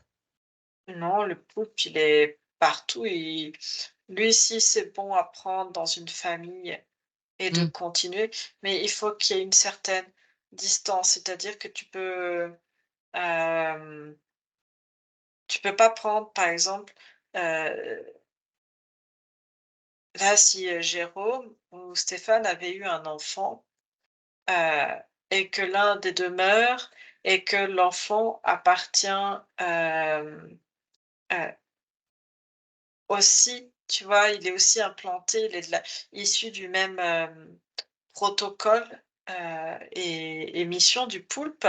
Non, le poulpe, il est partout. Lui, si c'est bon à prendre dans une famille et de Mmh. continuer, mais il faut qu'il y ait une certaine distance. C'est-à-dire que hem, tu peux pas prendre, par exemple, heu, là, si, Jérôme ou Stéphane avaient eu un enfant, heu et que l'un des 2 meurt et que l'enfant appartient, heu aussi, tu vois, il est aussi implanté, il est issu du même, protocole, et mission du poulpe,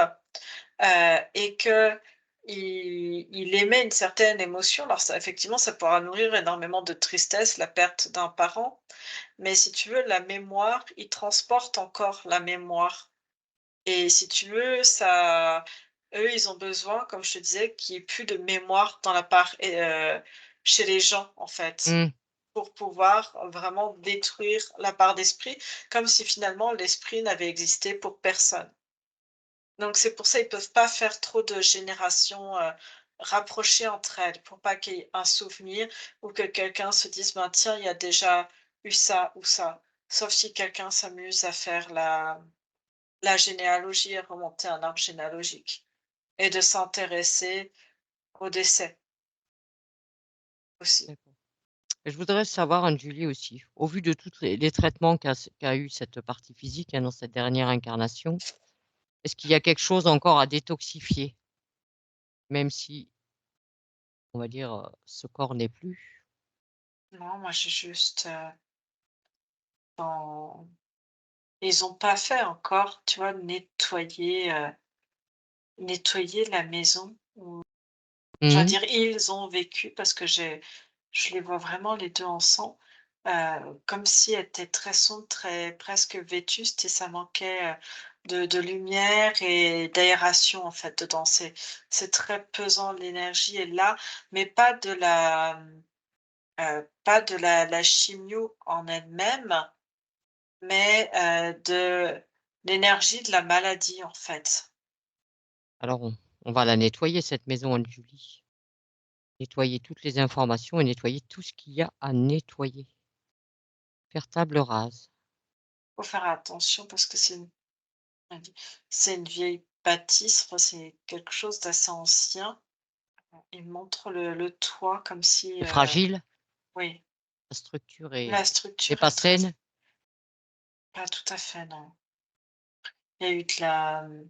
et qu'il il émet une certaine émotion. Alors ça, effectivement, ça pourra nourrir énormément de tristesse, la perte d'un parent, mais si tu veux, la mémoire, il transporte encore la mémoire et si tu veux, ça eux, ils ont besoin, comme je te disais, qu'il y ait plus de mémoire dans la part et chez les gens, en fait, Mmh. pour pouvoir vraiment détruire la part d'esprit, comme si finalement l'esprit n'avait existé pour personne. Donc c'est pour ça, ils peuvent pas faire trop de générations, rapprochées entre elles, pour pas qu'il y ait un souvenir ou que quelqu'un se dise: «Ben, tiens, il y a déjà eu ça ou ça». Sauf si quelqu'un s'amuse à faire la généalogie et remonter un arbre généalogique et de s'intéresser au décès aussi. D'accord. Et je voudrais savoir, Anne-Julie, aussi, au vu de tous les traitements qu'a eu cette partie physique, hein, dans cette dernière incarnation, est-ce qu'il y a quelque chose encore à détoxifier? Même si, on va dire, ce corps n'est plus? Non, moi j'ai juste, dans ils ont pas fait encore, tu vois, nettoyer la maison où je Mmh veux mh. dire, ils ont vécu parce que je les vois vraiment les 2 ensemble, comme si elle était très sombre, très presque vétuste et ça manquait, de lumière et d'aération, en fait, dedans. C'est très pesant, l'énergie est là, mais pas de la chimio en elle-même, mais, de l'énergie de la maladie, en fait. Alors on va la nettoyer cette maison, Anne-Julie. Nettoyer toutes les informations et nettoyer tout ce qu'il y a à nettoyer. Faire table rase. Faut faire attention parce que c'est une vieille bâtisse, enfin, c'est quelque chose d'assez ancien. Il montre le toit comme si, C'est fragile, oui, la structure la est structure pas est très saine. pas tout à fait, non. Il y a eu de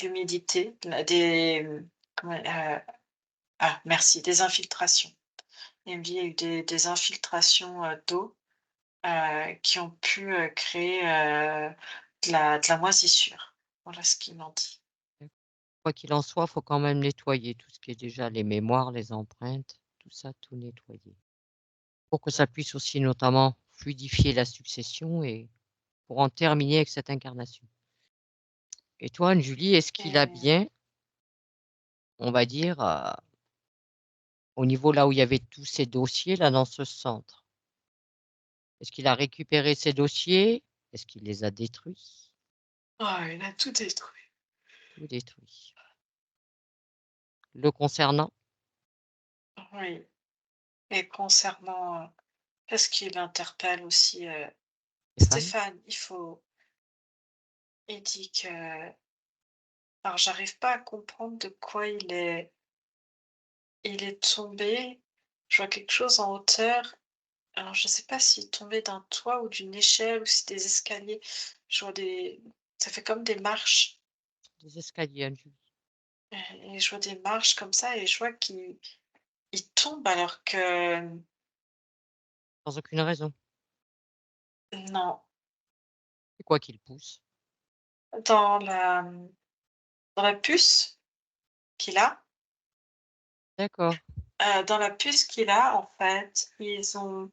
l'humidité, comment, merci, des infiltrations. Il me dit: «Il y a eu des infiltrations, d'eau, qui ont pu, créer, de la moisissure». Voilà ce qu'ils m'ont dit. Quoi qu'il en soit, faut quand même nettoyer tout ce qui est déjà les mémoires, les empreintes, tout ça, tout nettoyer. Pour que ça puisse aussi notamment fluidifier la succession et pour en terminer avec cette incarnation. Et toi, Anne-Julie, est-ce qu'il a Et bien, on va dire, au niveau là où il y avait tous ces dossiers là dans ce centre, est-ce qu'il a récupéré ces dossiers? Est-ce qu'il les a détruits? oh, il a tout détruit. Tout détruit. Le concernant, Oui, et concernant, parce qu'il interpelle aussi, Stéphane? Stéphane, il dit que alors j'arrive pas à comprendre de quoi il est tombé. Je vois quelque chose en hauteur, alors je sais pas s'il tombait d'un toit ou d'une échelle ou si des escaliers. Je vois des Ça fait comme des marches, Des escaliers, Julie. et je vois des marches comme ça et je vois qu'il tombe alors que Sans aucune raison. non, C'est quoi qui le pousse? dans la, dans la puce qu'il a, D'accord. dans la puce qu'il a, en fait, ils ont,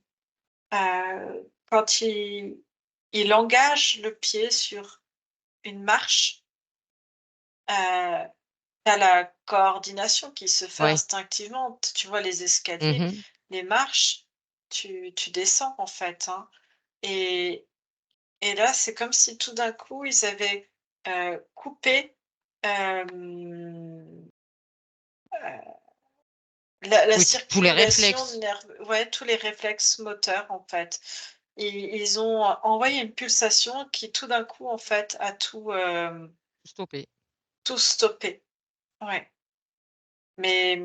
quand il engage le pied sur une marche, heu, tu la coordination qui se fait Ouais. instinctivement. Tu vois les escaliers, Mmh. les marches, tu descends, en fait, hein, et là, c'est comme si tout d'un coup, ils avaient, coupé, hem, la Oui, tous les circulation réflexes, nerve ouais, tous les réflexes moteurs, en fait. Ils ont envoyé une pulsation qui, tout d'un coup, en fait, a stoppés. tout stoppé. Ouais, mais,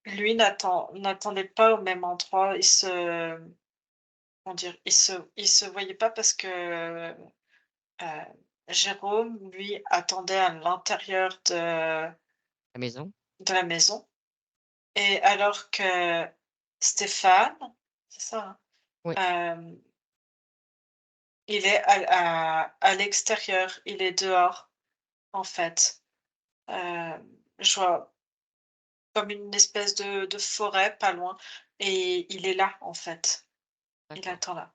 lui n'attendait pas au même endroit. Comment dire? Il se voyait pas parce que, Jérôme, lui, attendait à l'intérieur La maison? de la maison, et alors que Stéphane, c'est ça, Oui, hein? Il est à l'extérieur, il est dehors, en fait. Je vois comme une espèce de forêt pas loin, et il est là, en fait. Il d'accord. attend là.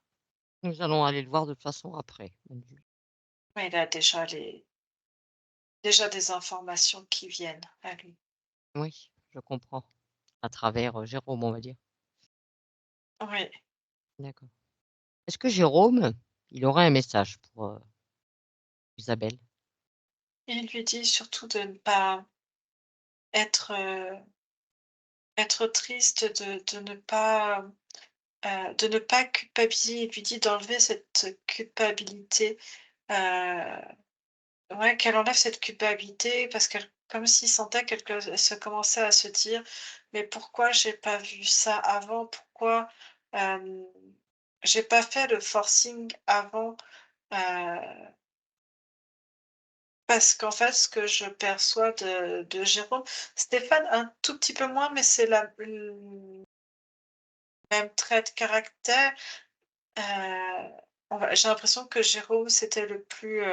Nous allons aller le voir de toute façon après, Julie. Ouais, il a déjà des informations qui viennent à lui. Oui, je comprends. À travers, Jérôme, on va dire. Oui, D'accord. Est-ce que Jérôme, il aurait un message pour, Isabelle? il lui dit surtout de ne pas être, être triste, de ne pas culpabiliser. Il lui dit d'enlever cette culpabilité, heu ouais, qu'elle enlève cette culpabilité parce qu'elle, comme s'il sentait elle se commençait à se dire: «Mais pourquoi j'ai pas vu ça avant? Pourquoi, hem, j'ai pas fait le forcing avant?» heu, Parce qu'en fait, ce que je perçois de Jérôme, Stéphane un tout petit peu moins, mais c'est le même trait de caractère, j'ai l'impression que Jérôme, c'était le plus,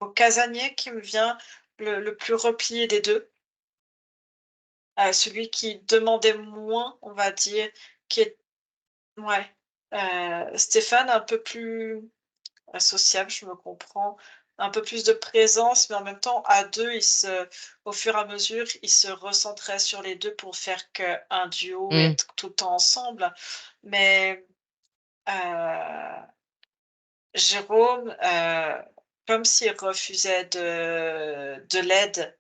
au casanier qui me vient, le plus replié des 2. Celui qui demandait moins, on va dire, qui est ouais, Stéphane un peu plus, sociable, je me comprends, un peu plus de présence, mais en même temps à 2 au fur et à mesure, ils se recentraient sur les 2 pour faire qu'un duo et Mmh. être tout le temps ensemble. Mais, heu, Jérôme, comme s'il refusait de l'aide,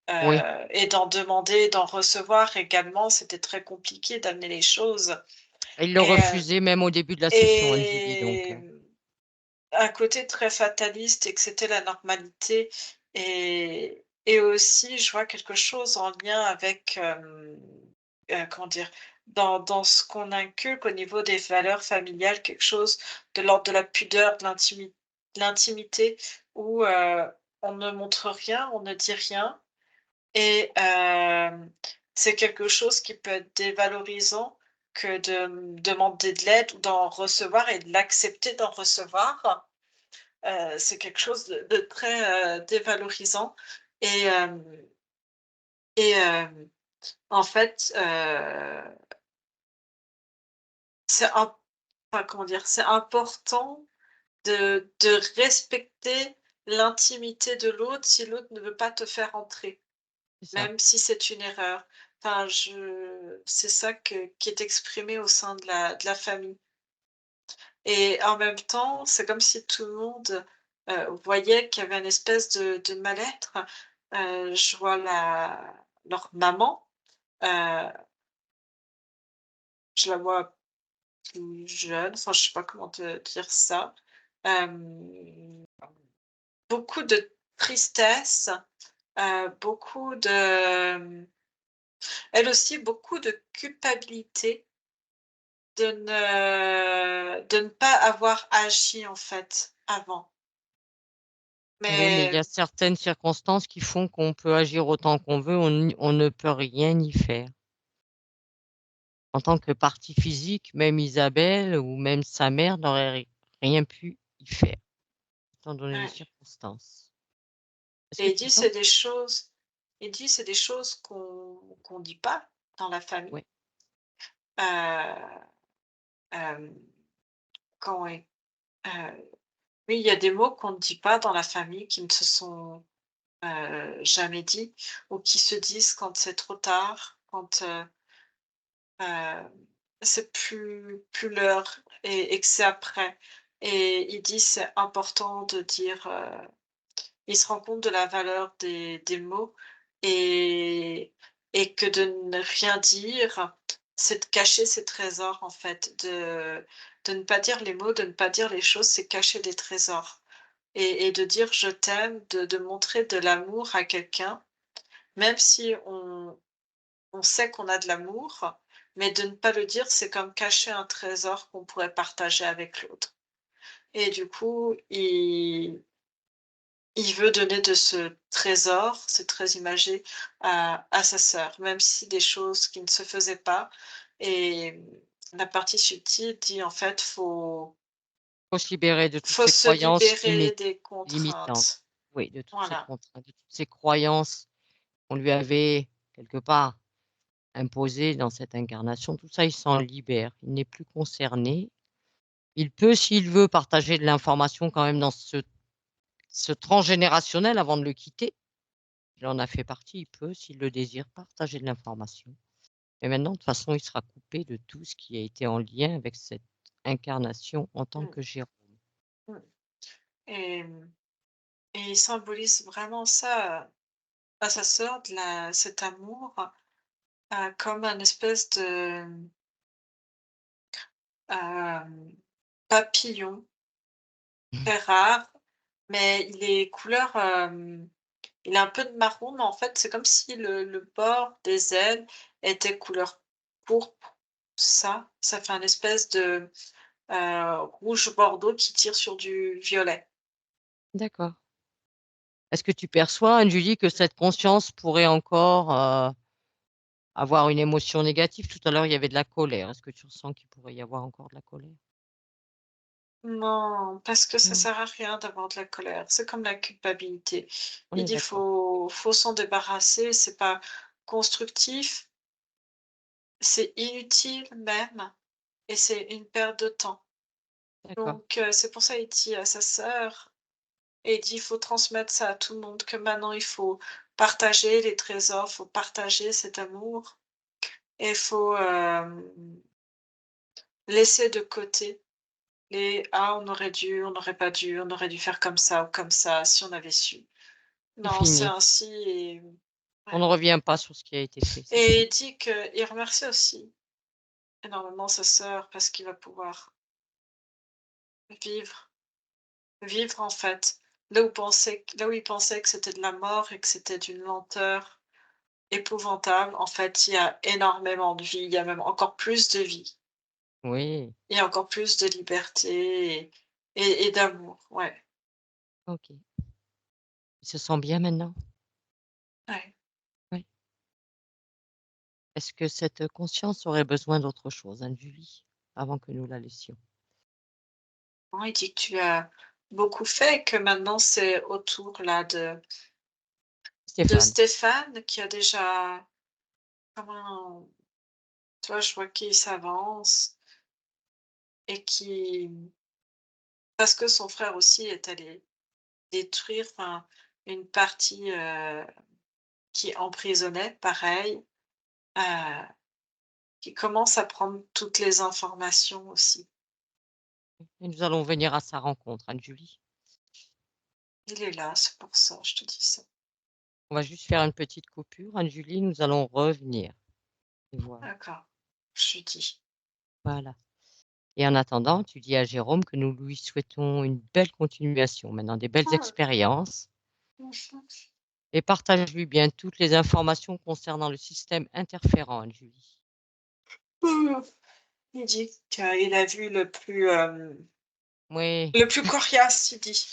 Oui. et d'en demander, d'en recevoir également, c'était très compliqué d'amener les choses, Il le et refusait même au début de la session, Julie, donc, et un côté très fataliste et que c'était la normalité, et aussi je vois quelque chose en lien avec, comment dire? Dans ce qu'on inculque au niveau des valeurs familiales, quelque chose de l'ordre de la pudeur, de l'intimité où, on ne montre rien, on ne dit rien, et c'est quelque chose qui peut être dévalorisant que de demander de l'aide ou d'en recevoir et de l'accepter d'en recevoir. C'est quelque chose de très, dévalorisant, et en fait, c'est im enfin, comment dire? C'est important de respecter l'intimité de l'autre si l'autre ne veut pas te faire entrer. c'est ça. Même si c'est une erreur. Enfin, c'est ça qui est exprimé au sein de la famille, et en même temps, c'est comme si tout le monde, voyait qu'il y avait une espèce de mal-être. Je vois leur maman, heu, je la vois plus jeune, enfin, je sais pas comment te dire ça. Hem, Beaucoup de tristesse, beaucoup de, elle aussi, beaucoup de culpabilité. de ne pas avoir agi, en fait, avant. Oui, mais il y a Mais certaines circonstances qui font qu'on peut agir autant qu'on veut, on ne peut rien y faire. En tant que partie physique, même Isabelle ou même sa mère n'aurait rien pu y faire, étant donné les ouais, circonstances. Est-ce que et tu sens? il dit c'est des choses qu'on dit pas dans la famille. Oui, Heu, hem, comment est oui, il y a des mots qu'on ne dit pas dans la famille, qui ne se sont, jamais dits ou qui se disent quand c'est trop tard, quand, heu, c'est plus l'heure et que c'est après, et il dit: «C'est important de dire», il se rend compte de la valeur des mots, et que de ne rien dire, c'est de cacher ses trésors, en fait, de ne pas dire les mots, de ne pas dire les choses, c'est cacher des trésors, et de dire: «Je t'aime», de montrer de l'amour à quelqu'un, même si on sait qu'on a de l'amour, mais de ne pas le dire, c'est comme cacher un trésor qu'on pourrait partager avec l'autre, et du coup, il veut donner de ce trésor, c'est très imagé, à sa sœur, même si des choses qui ne se faisaient pas, et la partie subtile dit, en fait, faut se libérer de toutes faut ces se croyances libérer des limitantes. contraintes. Oui, de toutes ces Voilà. contraintes, de toutes ces croyances qu'on lui avait quelque part imposées dans cette incarnation. Tout ça, il s'en libère. Il n'est plus concerné. Il peut, s'il veut, partager de l'information quand même dans ce transgénérationnel avant de le quitter. Il en a fait partie, il peut, s'il le désire, partager de l'information. Mais maintenant, de toute façon, il sera coupé de tout ce qui a été en lien avec cette incarnation en tant Mmh, que Jérôme. mmh, et il symbolise vraiment ça, à sa sœur, de la cet amour, comme un espèce de, papillon très rare, mais il est couleur, il a un peu de marron, mais en fait, c'est comme si le bord des ailes était couleur pourpre. Ça fait un espèce de, rouge bordeaux qui tire sur du violet. D'accord. Est-ce que tu perçois, Anne-Julie, que cette conscience pourrait encore, avoir une émotion négative? Tout à l'heure, il y avait de la colère. Est-ce que tu ressens qu'il pourrait y avoir encore de la colère? Non, parce que ça Non, sert à rien d'avoir de la colère. C'est comme la culpabilité. on Il est dit: d'accord. «Faut s'en débarrasser, c'est pas constructif, c'est inutile même, et c'est une perte de temps». D'accord. Donc c'est pour ça il dit à sa sœur, et il dit: «Il faut transmettre ça à tout le monde, que maintenant il faut partager les trésors, faut partager cet amour, et faut, laisser de côté les: "Ah, on aurait dû, on n'aurait pas dû, on aurait dû faire comme ça ou comme ça, si on avait su". C'est Non, c'est fini. ainsi, et On ouais, ne revient pas sur ce qui a été fait, c'est et fini. il dit qu'il remercie aussi énormément sa sœur parce qu'il va pouvoir vivre vivre, en fait, là où il pensait que c'était de la mort et que c'était d'une lenteur épouvantable, en fait, il y a énormément de vie, il y a même encore plus de vie. Oui, Il y a encore plus de liberté et d'amour, ouais, OK. Il se sent bien maintenant? ouais. Oui. Est-ce que cette conscience aurait besoin d'autre chose, Anne-Julie, avant que nous la laissions? Non, il dit que tu as beaucoup fait, que maintenant c'est au tour là de Stéphane. Stéphane qui a déjà comment tu vois, je vois qu'il s'avance et qui parce que son frère aussi est allé détruire, enfin, une partie, qui emprisonnait, pareil, heu, qui commence à prendre toutes les informations aussi. Et nous allons venir à sa rencontre, Anne-Julie. Il est là, c'est pour ça, je te dis ça. On va juste faire une petite coupure, Anne-Julie, nous allons revenir. Et voilà, D'accord, je lui dis. voilà. Et en attendant, tu dis à Jérôme que nous lui souhaitons une belle continuation, maintenant des belles expériences, et partage-lui bien toutes les informations concernant le système interférent, Anne-Julie. Il dit qu'il a vu Oui. le plus coriace, il dit.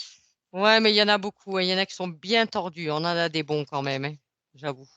Ouais, mais il y en a beaucoup, hein. Il y en a qui sont bien tordus. On en a des bons quand même, hein, j'avoue.